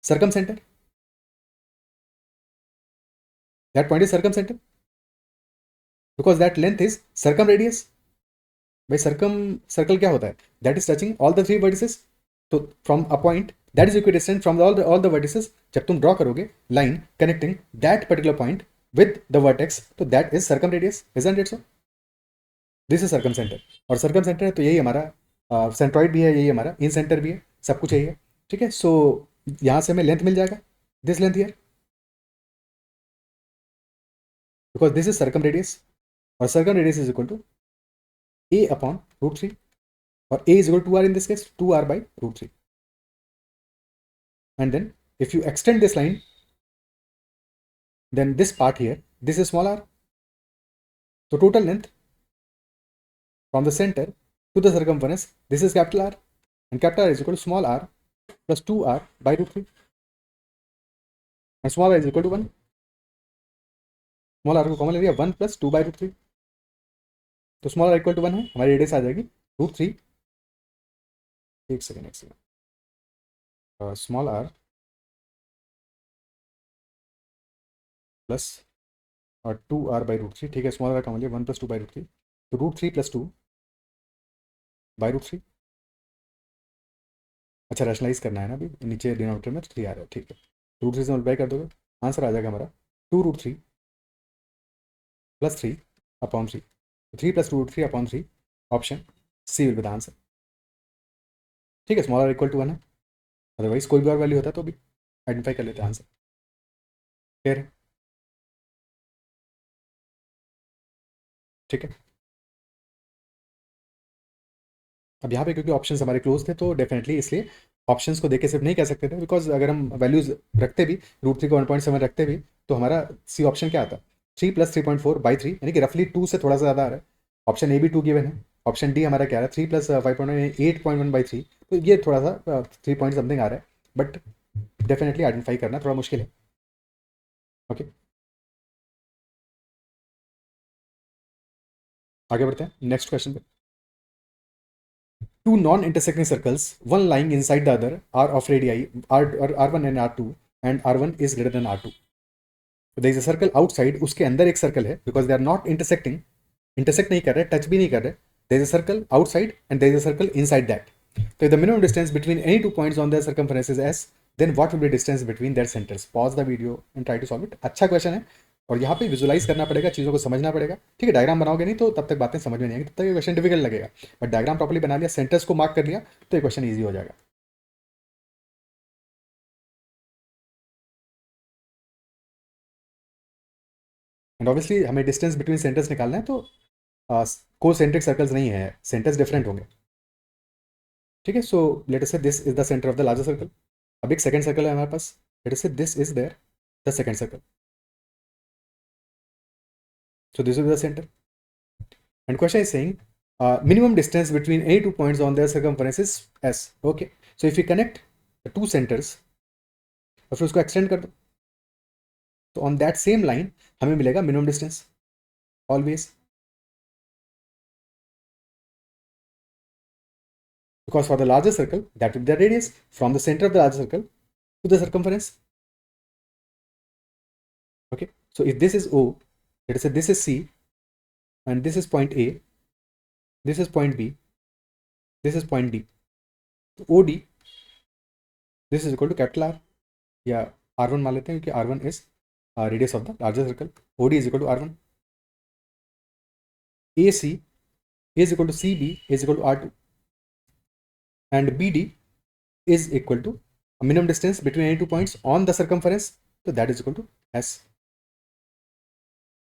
circum center. That point is circum center because that length is circum radius. भाई circum circle क्या होता है? That is touching all the three vertices. तो from a point that is equidistant from all the vertices, जब तुम draw करोगे line connecting that particular point with the vertex, तो that is circum radius. Isn't it so? This is circum centre. और circum centre है तो यही हमारा centroid भी है, यही हमारा इन सेंटर भी है, सब कुछ यही है. ठीक है, सो यहाँ से हमें लेंथ मिल जाएगा, this length here, because this is circum radius, और circum radius is equal to a upon root 3, और a is equal to 2r in this case, 2r by root 3. And then if you extend this line then this part here, this is small r. So total length from the center to the circumference, this is capital R, and capital R is equal to small r plus 2r by root 3, and small r is equal to 1. Small R को common ले लिया, 1 plus 2 by root 3, तो small are equal to 1 है, हमारी radius आ जाएगी root 3. एक second, small are plus और 2r by root 3, ठीक है. स्मॉल आर कॉमन लिया, 1 प्लस 2 बाई रूट 3, तो रूट 3 प्लस 2 बाई रूट 3. अच्छा, रैशनलाइज करना है ना अभी, नीचे डिनोमिनेटर में 3 आ रहा है, ठीक है. रूट 3 से मल्टीप्लाई कर दोगे, आंसर आ जाएगा हमारा 2 root 3 plus 3 upon 3. 3 plus 2 root 3 upon 3, option C will be the answer. ठीक है, स्मॉल आर इक्वल टू 1 है, अदरवाइज कोई भी और वैल्यू होता तो भी आइडेंटिफाई कर लेते हैं आंसर. क्लियर है? ठीक है. अब यहाँ पे क्योंकि ऑप्शंस हमारे क्लोज थे, तो डेफिनेटली इसलिए ऑप्शंस को देख के सिर्फ नहीं कह सकते थे, बिकॉज अगर हम वैल्यूज रखते भी, रूट 3 को 1.7 रखते भी, तो हमारा सी ऑप्शन क्या आता, 3 प्लस 3.4 बाई 3, यानी कि रफली 2 से थोड़ा सा ज़्यादा आ रहा है. ऑप्शन ए भी 2 गिवन है, ऑप्शन डी हमारा क्या आ रहा है 3 प्लस 5.1 8.1 बाई 3, तो ये थोड़ा सा 3 पॉइंट समथिंग आ रहा है, बट डेफिनेटली आइडेंटिफाई करना थोड़ा मुश्किल है. ओके, आगे बढ़ते हैं नेक्स्ट क्वेश्चन पे. Two non-intersecting circles, one lying inside the other, are of radii r1 and r2, and r1 is greater than r2. So there is a circle outside, उसके अंदर एक सर्कल है, because they are not intersecting, intersect नहीं कर रहे, touch भी नहीं कर रहे. There is a circle outside and there is a circle inside that. So if the minimum distance between any 2 points on their circumference is s, then what will be the distance between their centers? Pause the video and try to solve it. अच्छा question है, और यहाँ पे visualise करना पड़ेगा, चीज़ों को समझना पड़ेगा. ठीक है, डायग्राम बनाओगे नहीं तो तब तक बातें समझ में नहीं आएंगी, तब तक ये क्वेश्चन डिफिकल्ट लगेगा. बट डायग्राम प्रॉपर्ली बना लिया, सेंटर्स को मार्क कर लिया, तो ये क्वेश्चन ईजी हो जाएगा. एंड ऑब्वियसली हमें डिस्टेंस बिटवीन सेंटर्स निकालना है, तो को सेंट्रिक सर्कल्स नहीं है, सेंटर्स डिफरेंट होंगे. ठीक है, so let us say this is the centre of the larger circle. अब एक सेकंड सर्कल है हमारे पास, let us say this is there the second circle. So this is the center. And question is saying minimum distance between any 2 points on their circumference is s. Okay. So if we connect the two centers, और फिर उसको extend कर दो, तो on that same line हमें मिलेगा minimum distance always. Because for the larger circle, that will be the radius from the center of the larger circle to the circumference. Okay. So if this is O, let us say this is C, and this is point A, this is point B, this is point D. So OD, this is equal to capital R, या R1 मान लेते हैं, क्योंकि R1 is radius of the larger circle. OD is equal to R1. AC is equal to CB is equal to R2, and BD is equal to a minimum distance between any 2 points on the circumference, so that is equal to S.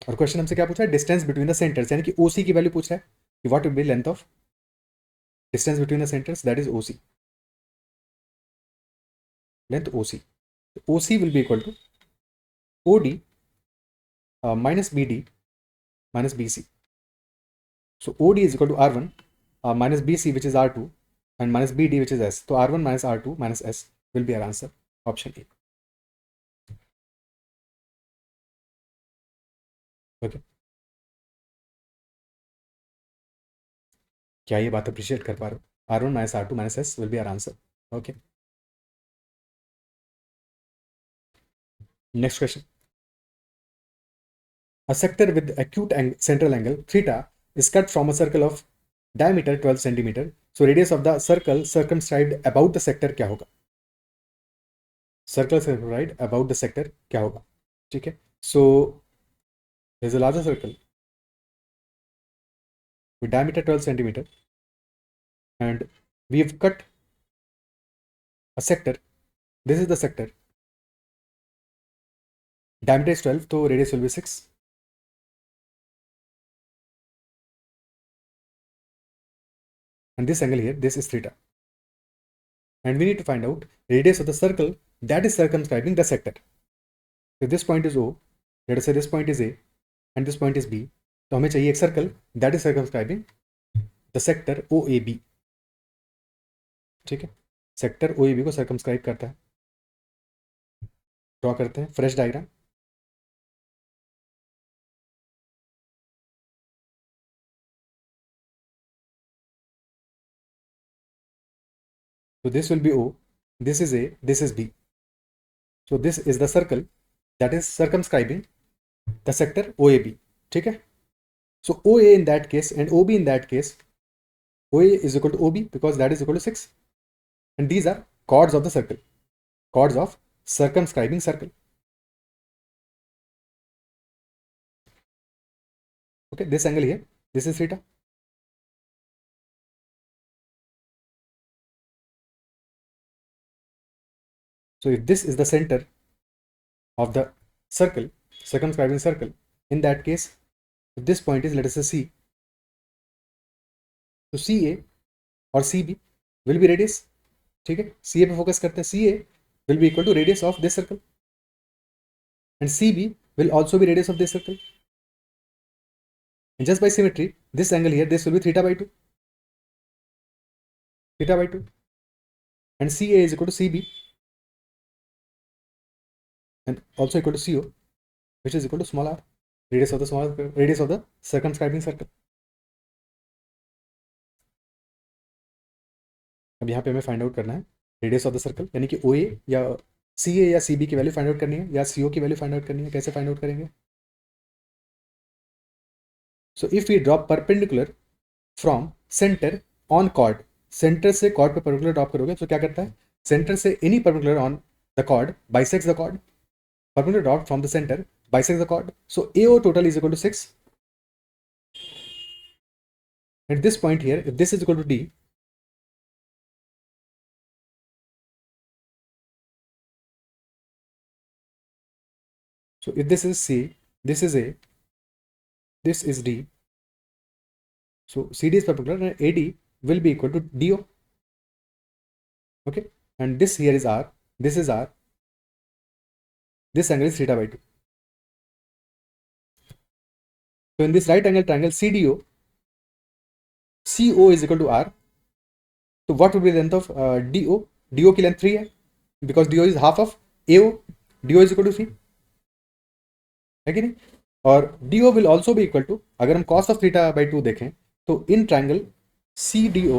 और question हमसे क्या पूछा है, distance between the centres, यानी कि OC की value पूछ रहा है कि what will be length of distance between the centres, that is OC, length OC. OC will be equal to OD minus BD minus BC. So OD is equal to R1 minus BC, which is R2, and minus BD, which is S. So R1 minus R2 minus S will be our answer, option A. Okay. क्या ये बात appreciate कर पा रहे हो? R1 minus R2 minus S will be our answer. Okay. Next question. A sector with acute central angle theta is cut from a circle of diameter 12 centimeter. So radius of the circle circumscribed about the sector क्या होगा? Circle circumscribed about the sector क्या होगा? ठीक है. So there is a larger circle with diameter 12 centimeter, and we have cut a sector. This is the sector. Diameter is 12, so radius will be 6. And this angle here, this is theta. And we need to find out radius of the circle that is circumscribing the sector. If this point is O, let us say this point is A and this point is B, तो हमें चाहिए एक circle that is circumscribing the sector O A B. ठीक है, sector O A B को circumscribe करता है। Draw करते हैं fresh diagram. So this will be O, this is A, this is B. So this is the circle that is circumscribing the sector OAB. ठीक है, so OA in that case and OB in that case, OA is equal to OB because that is equal to 6, and these are chords of the circle, chords of circumscribing circle. Okay, this angle here, this is theta. So if this is the center of the circle, circumscribing circle, in that case, if this point is, let us say C, so CA और CB will be radius. ठीक है, CA पे focus करते हैं, CA will be equal to radius of this circle and CB will also be radius of this circle, and just by symmetry this angle here, this will be theta by 2, theta by 2, and CA is equal to CB and also equal to CO, which is equal to small r, radius of the circumscribing circle. अब यहाँ पे हमें find out करना है radius of the circle, यानी कि OA या CA या CB की वैल्यू फाइंड आउट करनी है या CO की वैल्यू फाइंड आउट करनी है। कैसे फाइंड आउट करेंगे? So if we drop perpendicular from centre on chord, centre से कॉर्ड पे परपेंडिकुलर ड्रॉप करोगे तो क्या करता है, सेंटर से any perpendicular on the chord bisects the chord, perpendicular drop from the centre bisects the chord, so AO total is equal to 6. At this point here, if this is equal to D, so if this is C, this is A, this is D, so CD is perpendicular and AD will be equal to DO. Okay, and this here is R, this is R, this angle is theta by 2. So in this right angle triangle CDO, CO is equal to R. So what would be the length of DO? DO की length 3 है because DO is half of AO. DO is equal to 3 है कि नहीं? और DO will also be equal to, अगर हम cos of theta by 2 देखें तो in triangle CDO,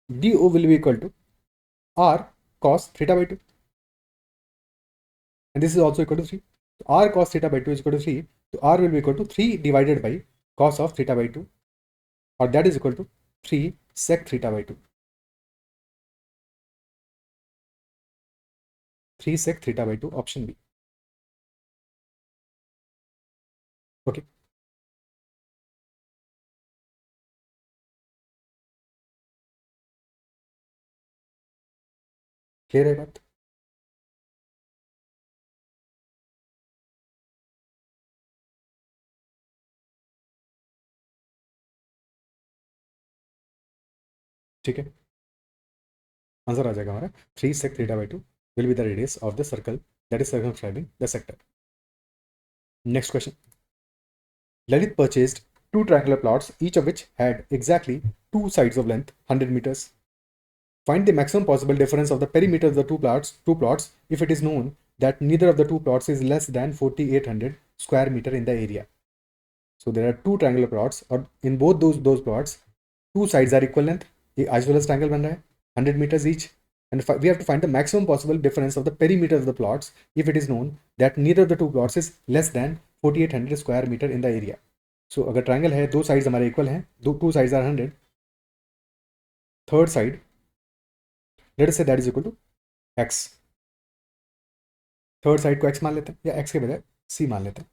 DO will be equal to R cos theta by 2, and this is also equal to 3. So R cos theta by 2 is equal to 3. So R will be equal to 3 divided by cos of theta by 2, or that is equal to 3 sec theta by 2. 3 sec theta by 2, option B. Okay. Clear है बात? ठीक है, answer आ जाएगा हमारा 3 sec theta by 2 will be the radius of the circle that is circumscribing the sector. Next question. Lalit purchased two triangular plots, each of which had exactly two sides of length 100 meters. Find the maximum possible difference of the perimeter of the two plots if it is known that neither of the two plots is less than 4800 square meter in the area. So there are two triangular plots, or in both those plots, two sides are equal length, isosceles triangle बन रहा है 100 meters each, and we have to find the maximum possible difference of the perimeter of the plots if it is known that neither of the two plots is less than 4800 square meter in the area. So अगर triangle है, दो sides हमारे equal हैं, two sides are 100, third side let us say that is equal to x, third side को x मान लेते हैं या x के बजाय c मान लेते हैं.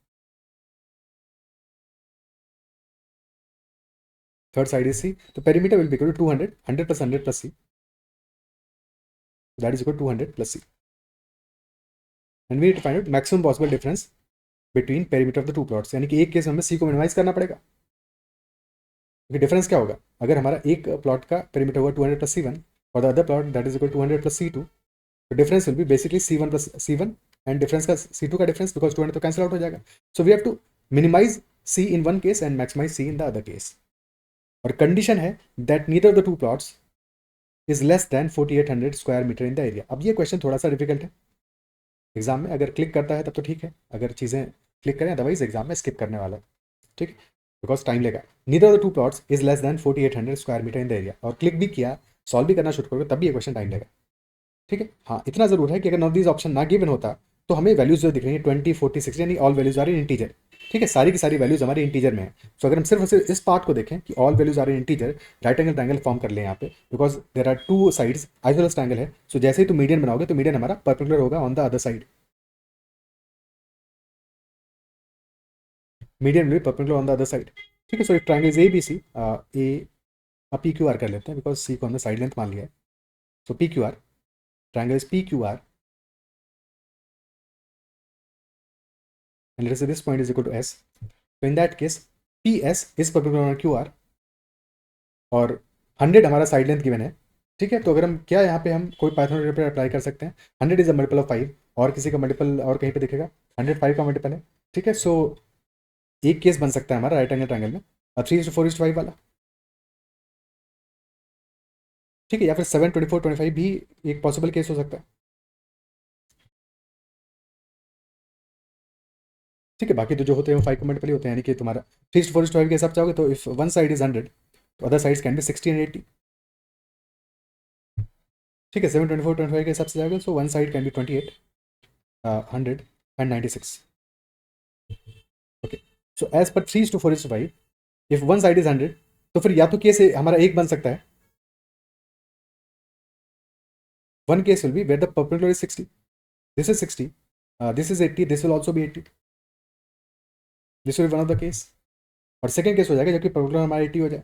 थर्ड साइड इज c, तो perimeter will be equal to 200, 100 plus 100 plus c, that is equal to 200 plus c, and we need to find out maximum possible difference between perimeter of the two plots. यानी कि एक case में हमें c को minimise करना पड़ेगा, क्योंकि difference क्या होगा, अगर हमारा एक प्लॉट का पेरीमीटर होगा 200 plus c1 और the other plot that is equal to 200 plus c2, तो difference will be basically c1 plus c1 and difference का C2 का डिफरेंस, बिकॉज 200 तो कैंसिल आउट हो जाएगा. So we have to minimise C in one case and maximise C in the other case. और condition है that neither of the two plots is less than 4800 square metre in the area. अब ये question थोड़ा सा difficult है exam में. अगर click करता है तब तो ठीक है, अगर चीज़ें क्लिक करें, अदरवाइज एग्जाम में स्किप करने वाला है. ठीक, बिकॉज टाइम लेगा. Neither of the two plots is less than 4800 square metre in the area. और क्लिक भी किया, सॉल्व भी करना शुरू करोगे, तब भी ये क्वेश्चन टाइम लेगा. ठीक है. हाँ, इतना जरूर है कि अगर नॉट दीज ऑप्शन ना गिवन होता तो हमें वैल्यूज जो दिख रही है 20, 40, 60, यानी all values are in integer. ठीक है, सारी की सारी वैल्यूज हमारे इंटीजर में है. सो अगर हम सिर्फ इस पार्ट को देखें कि all values are in integer, right angle triangle form कर लें यहाँ पे, because there are two sides, isosceles triangle है. सो जैसे ही तुम मीडियन बनाओगे तो मीडियन हमारा परपेंडिकुलर होगा on the other side. Median will be perpendicular on the other side. ठीक है. So if triangle is A B C, A अब पी क्यू आर कर लेते हैं, बिकॉज सी को हमने साइड लेंथ मान लिया है. So P Q R, triangle is P Q R, and let us say this point is equal to S. So in that case, PS is perpendicular on QR और 100 हमारा side length given है. ठीक है. तो अगर हम क्या यहाँ पे हम कोई पाइथन पर अप्लाई कर सकते हैं. 100 इज अ मल्टीपल ऑफ 5, और किसी का मल्टीपल और कहीं पे दिखेगा 100 5 का मल्टीपल है. ठीक है. सो एक केस बन सकता है हमारा राइट एंगल ट्रायंगल में 3:4:5 वाला. ठीक है. या फिर 7:24:25 भी एक पॉसिबल केस हो सकता है. ठीक है. बाकी तो जो होते हैं वो 5 का मल्टीपल ही होते हैं, यानी कि तुम्हारा 3:4:5 के हिसाब से आओगे तो इफ वन साइड इज 100 तो other sides can be 60 and 80. ठीक है. 7:24:25 के हिसाब से जाओगे so one side can be 28, 100 and 96. Okay. So as per 3:4:5 if one side is 100 तो फिर या तो केस हमारा एक बन सकता है. One case will be where the perpendicular is 60, this is 60, this is 80, this will also be 80. This will one of the case. और सेकंड केस हो जाएगा जबकि परपेंडिकुलर हमारा 80 हो जाए.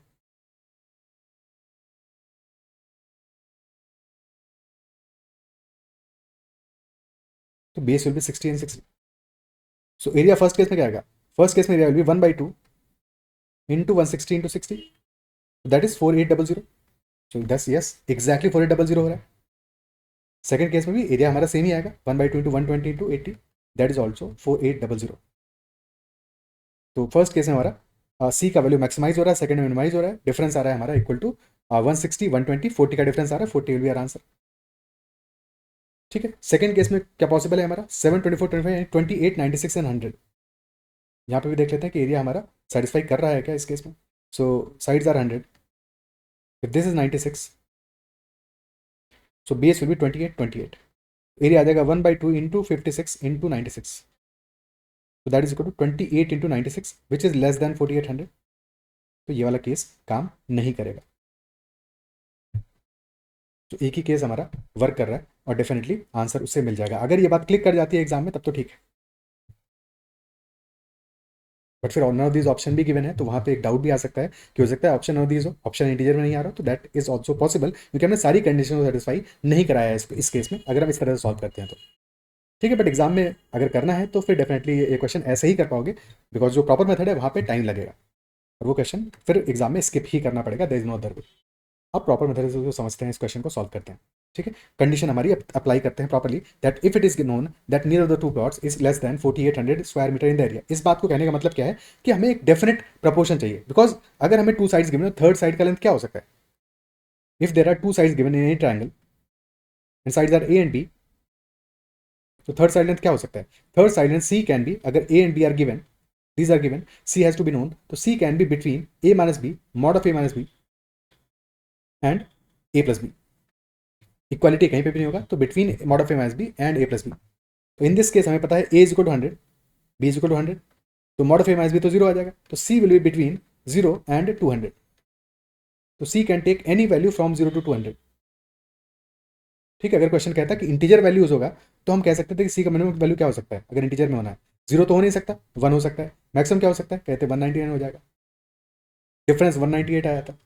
तो base will be 60 and 60. So area first case में क्या आएगा. फर्स्ट केस में area will be 1/2 into 160 into 60, that is 4800. सो दस यस एग्जैक्टली 4800 हो रहा है. सेकंड केस में भी एरिया हमारा सेम ही आएगा 1/2 into 120 into 80, that is also 4800. तो फर्स्ट केस में हमारा सी का वैल्यू मैक्सिमाइज हो रहा है, सेकंड में मिनिमाइज हो रहा है. डिफरेंस आ रहा है हमारा इक्वल टू 160, 120, 40 का डिफरेंस आ रहा है. 40 विल बी आवर आंसर. ठीक है. सेकंड केस में क्या पॉसिबल है हमारा 7:24:25, 28, 96 एंड 100. यहाँ पे भी देख लेते हैं कि एरिया हमारा सेटिस्फाई कर रहा है क्या इस केस में. So sides are 100, if this is 96, so base will be 28, 28. Area आ जाएगा 1/2 into 56 into 96, so that is equal to 28 into 96 which is less than 4800. तो ये वाला केस काम नहीं करेगा. तो एक ही केस हमारा वर्क कर रहा है और डेफिनेटली आंसर उससे मिल जाएगा. अगर ये बात क्लिक कर जाती है एग्जाम में तब तो ठीक है. बट फिर नन ऑफ दीज ऑप्शन भी गिवन है तो वहाँ पे एक डाउट भी आ सकता है कि हो सकता है ऑप्शन नन ऑफ दीज हो, ऑप्शन इंटीजर में नहीं आ रहा. तो दैट इज ऑल्सो पॉसिबल क्योंकि हमने सारी कंडीशन को सेटिस्फाई नहीं कराया है इस केस में, अगर हम इस तरह से सॉल्व करते हैं तो. ठीक है. बट एग्जाम में अगर करना है तो फिर डेफिनेटली ये क्वेश्चन ऐसे ही कर पाओगे, बिकॉज जो प्रॉपर मेथड है वहाँ पे टाइम लगेगा और वो क्वेश्चन फिर एग्जाम में स्किप ही करना पड़ेगा. There is no other way. आप प्रॉपर मेथड से समझते हैं इस क्वेश्चन को सॉल्व करते हैं. ठीक है. कंडीशन हमारी अप्लाई करते हैं properly that if it is known that neither of the two plots is less than 4800 square metre in the area. इस बात को कहने का मतलब क्या है कि हमें एक डेफिनेट प्रपोर्शन चाहिए, बिकॉज अगर हमें टू साइड्स गिवन है, थर्ड साइड का लेंथ क्या हो सकता है. If there are two sides given in any triangle and sides are A and B, तो थर्ड साइड लेंथ क्या हो सकता है. Third side length C can be, अगर A and B are given, these are given, c has to be known, so c can be between a minus b, mod of a minus b and a plus b. Equality कहीं पे भी नहीं होगा, तो between mod of a minus b and a plus b. तो in this case हमें पता है a is equal to 100, b is equal to 100, तो mod of a minus b तो 0 आ जाएगा. तो c will be between 0 and 200. तो c can take any value from 0 to 200. ठीक है. अगर क्वेश्चन कहता है कि इंटीजर वैल्यूज होगा तो हम कह सकते थे कि c का मिनिमम वैल्यू क्या हो सकता है अगर इंटीजर में होना है. 0 तो हो नहीं सकता, 1 हो सकता है. मैक्सिमम क्या हो सकता है, कहते 199 हो जाएगा. डिफरेंस 198 आया था.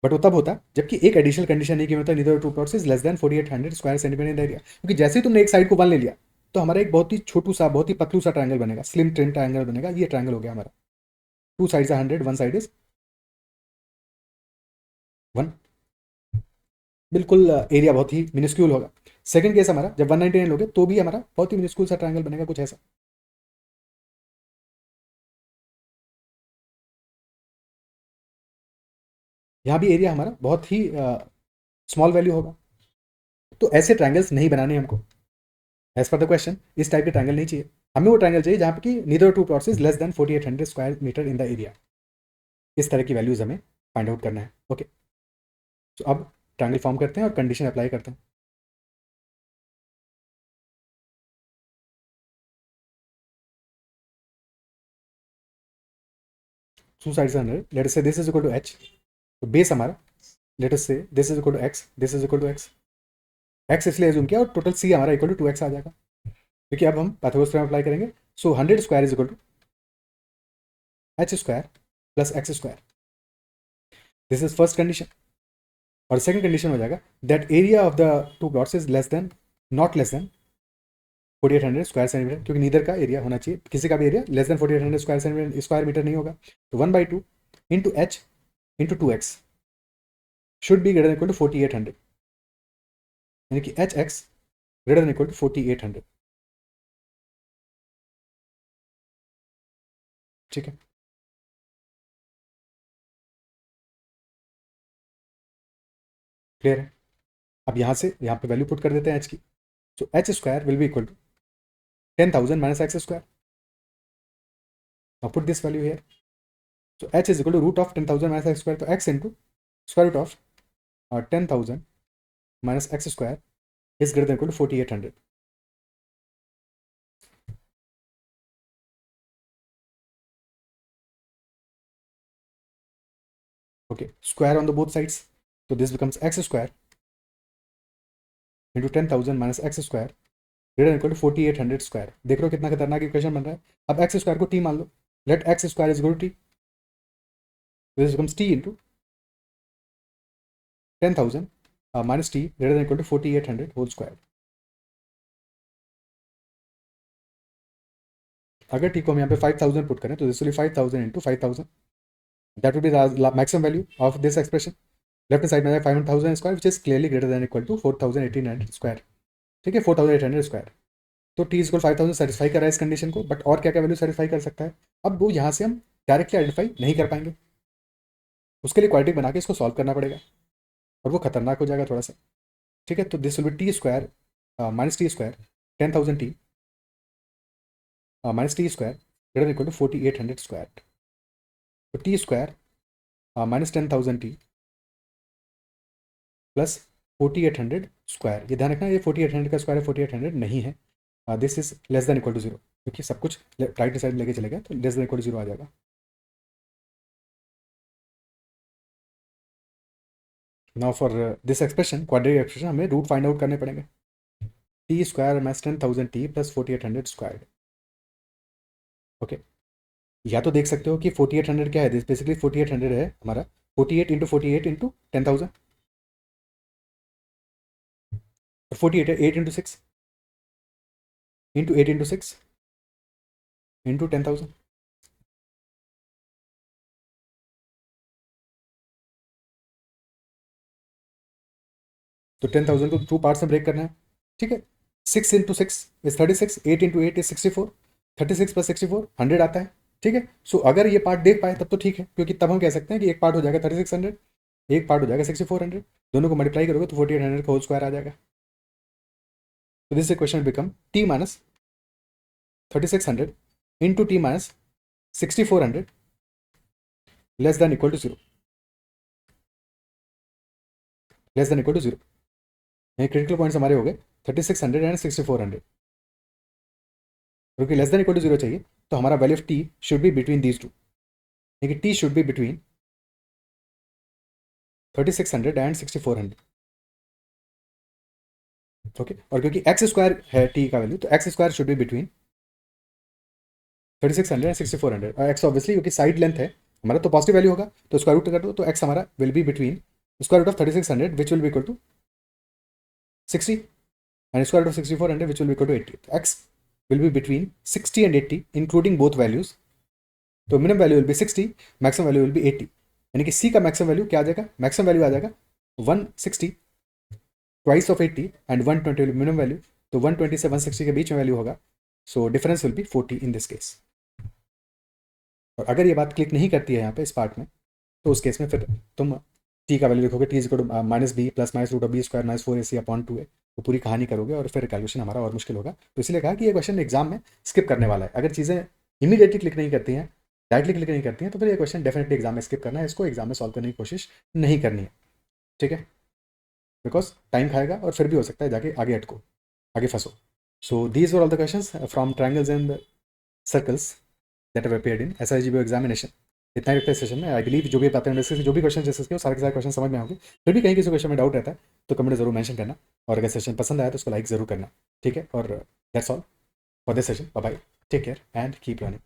बट वो तब होता जबकि एक एडिशनल कंडीशन नहीं की होता neither two plots is less than 4800 square centimetre in area. क्योंकि जैसे ही तुमने एक साइड को 1 ले लिया तो हमारा एक बहुत ही छोटू सा, बहुत ही पतलू सा ट्रायंगल बनेगा, स्लिम ट्रिम ट्रायंगल बनेगा. ये ट्रायंगल हो गया हमारा. Two sides are 100, one side is 1. बिल्कुल एरिया बहुत ही मिनिस्क्यूल होगा. सेकंड केस हमारा जब 199 लोगे तो भी हमारा बहुत ही मिनिस्कूल सा ट्रायंगल बनेगा, कुछ ऐसा। यहाँ भी एरिया हमारा बहुत ही स्मॉल वैल्यू होगा। तो ऐसे ट्रायंगल्स नहीं बनाने हमको, एज पर द क्वेश्चन इस टाइप के ट्रायंगल नहीं चाहिए हमें। वो ट्रायंगल चाहिए जहाँ पे कि neither two plots is less than 4800 square metre in the area. इस तरह की वैल्यूज हमें फाइंड आउट करना है। ओके, तो अब ट्रायंगल फॉर्म करते हैं और कंडीशन अप्लाई करते हैं। Two sides 100, let us say this is equal to h। तो बेस हमारा let us say this is equal to x, this is equal to x। x इसलिए एज्यूम किया और टोटल c हमारा इक्वल टू 2x आ जाएगा, क्योंकि अब हम पाइथागोरस थ्योरम अप्लाई करेंगे। So 100 square is equal to h square plus x square. This is first condition. और सेकंड कंडीशन हो जाएगा that area of the two plots is less than, not less than 4800 square centimetre, क्योंकि neither का area होना चाहिए, किसी का भी area less than 4800 square metre नहीं होगा। तो 1/2 into h into 2x should be greater than equal to 4800, यानी कि hx greater than equal to 4800। ठीक है, क्लियर है। अब यहाँ से यहाँ पे वैल्यू पुट कर देते हैं h की। So h square will be equal to 10,000 minus x square. Now put this value here. So h is equal to root of 10,000 minus x square, तो x into square root of 10,000 minus x square is greater than equal to 4800। okay, square on the both sides, so this becomes x square into 10,000 minus x square greater than equal to 4800 square. देख लो कितना खतरनाक equation बन रहा है। अब x square को t मान लो, let x square is equal to t, this becomes t into 10,000 minus t greater than equal to 4800 whole square. अगर t को हम यहाँ पे 5000 पुट करें तो this will be 5000 into 5000, that will be maximum value of this expression. Left side में 500,000 square which is clearly greater than equal to 4800 square. ठीक है, 4800 स्क्वायर। तो टी इज 5000 सेटिस्फाई कर रहा है इस कंडीशन को, बट और क्या क्या वैल्यू सेटिस्फाई कर सकता है। अब वो यहाँ से हम डायरेक्टली आइडेंटिफाई नहीं कर पाएंगे, उसके लिए क्वाड्रेटिक बना के इसको सॉल्व करना पड़ेगा और वो खतरनाक हो जाएगा थोड़ा सा। ठीक है, तो this will be T square minus T square 10,000 T minus T square greater equal to 4800 square. तो T square minus 10,000 T plus 4800 square. ये ध्यान रखना, ये 4800 का स्क्वायर है, 4800 नहीं है। This is less than equal to 0, क्योंकि सब कुछ राइट साइड में लेके चलेगा तो लेस देन इक्वल टू 0 आ जाएगा। Now for this expression, quadratic expression, हमें रूट फाइंड आउट करने पड़ेंगे। T square minus 10,000 T plus 4800 square. Okay, या तो देख सकते हो कि 4800 क्या है, दिस बेसिकली 4800 है हमारा 48 इंटू 48 इंटू 10,000, और 48 है 8 इंटू 6 इंटू 8 इंटू 6 इंटू 10,000। तो 10,000 को टू पार्ट्स में ब्रेक करना है। ठीक है, 6 into 6 is 36, 8 into 8 is 64, 36 plus 64 100 आता है। ठीक है, सो अगर ये पार्ट देख पाए तब तो ठीक है, क्योंकि तब हम कह सकते हैं कि एक पार्ट हो जाएगा 3600, एक पार्ट हो जाएगा 6400, दोनों को मल्टीप्लाई करोगे तो 4800 का होल स्क्वायर आ जाएगा। तो this equation become t minus 3600 into t minus 6400 less than equal to 0, less than equal to 0। ये क्रिटिकल पॉइंट्स हमारे हो गए 3600 एंड 6400, क्योंकि लेस देन इक्वल टू 0 चाहिए तो हमारा value of t should be between these two, यानी कि t should be between 3600 and 6400। Okay, और क्योंकि x स्क्वायर है t का वैल्यू, तो x square should be between 3600 and 6400, और x ऑब्वियसली क्योंकि साइड लेंथ है हमारा तो पॉजिटिव वैल्यू होगा, तो स्क्वायर रूट कर दो तो x हमारा will be between square root of 3600 which will be equal to 60 and square root of 6400 which will be equal to 80. So x will be between 60 and 80 including both values. तो minimum value will be 60, maximum value will be 80, यानी कि c का maximum value क्या आ जाएगा, maximum value आ जाएगा 160 twice of 80 and 120 will be minimum value, तो 120 से 160 के बीच में वैल्यू होगा, so difference will B 40 in this case. और अगर ये बात क्लिक नहीं करती है यहाँ पे इस पार्ट में, तो उस केस में फिर तुम टी का वैल्यू लिखोगे, t is equal to minus b plus minus root of b square minus 4ac upon 2a, तो पूरी कहानी करोगे और फिर कैलकुलेशन हमारा और मुश्किल होगा। तो इसलिए कहा कि ये क्वेश्चन एग्जाम में स्किप करने वाला है। अगर चीज़ें इमीडिएटली क्लिक नहीं करती हैं, डायरेक्टली क्लिक नहीं करती हैं, तो फिर ये क्वेश्चन डेफिनेटली एग्जाम में स्किप करना है, इसको एग्जाम में सॉल्व करने की कोशिश नहीं करनी है, ठीक है, बिकॉज टाइम खाएगा और फिर भी हो सकता है जाके आगे अटको, आगे फंसो। So these were all the questions from triangles and circles that have appeared in SIGBO examination. इतना ही रखते हैं सेशन में। आई बिलीव जो भी बातें डिस्कस, जो भी क्वेश्चन डिस्कस किए सारे के सारे क्वेश्चन समझ में होंगे। फिर भी कहीं किसी क्वेश्चन में डाउट रहता है तो कमेंट जरूर मेंशन करना, और अगर सेशन पसंद आया तो उसको लाइक जरूर करना, ठीक है। और that's all for this session. Bye bye, take care and keep learning.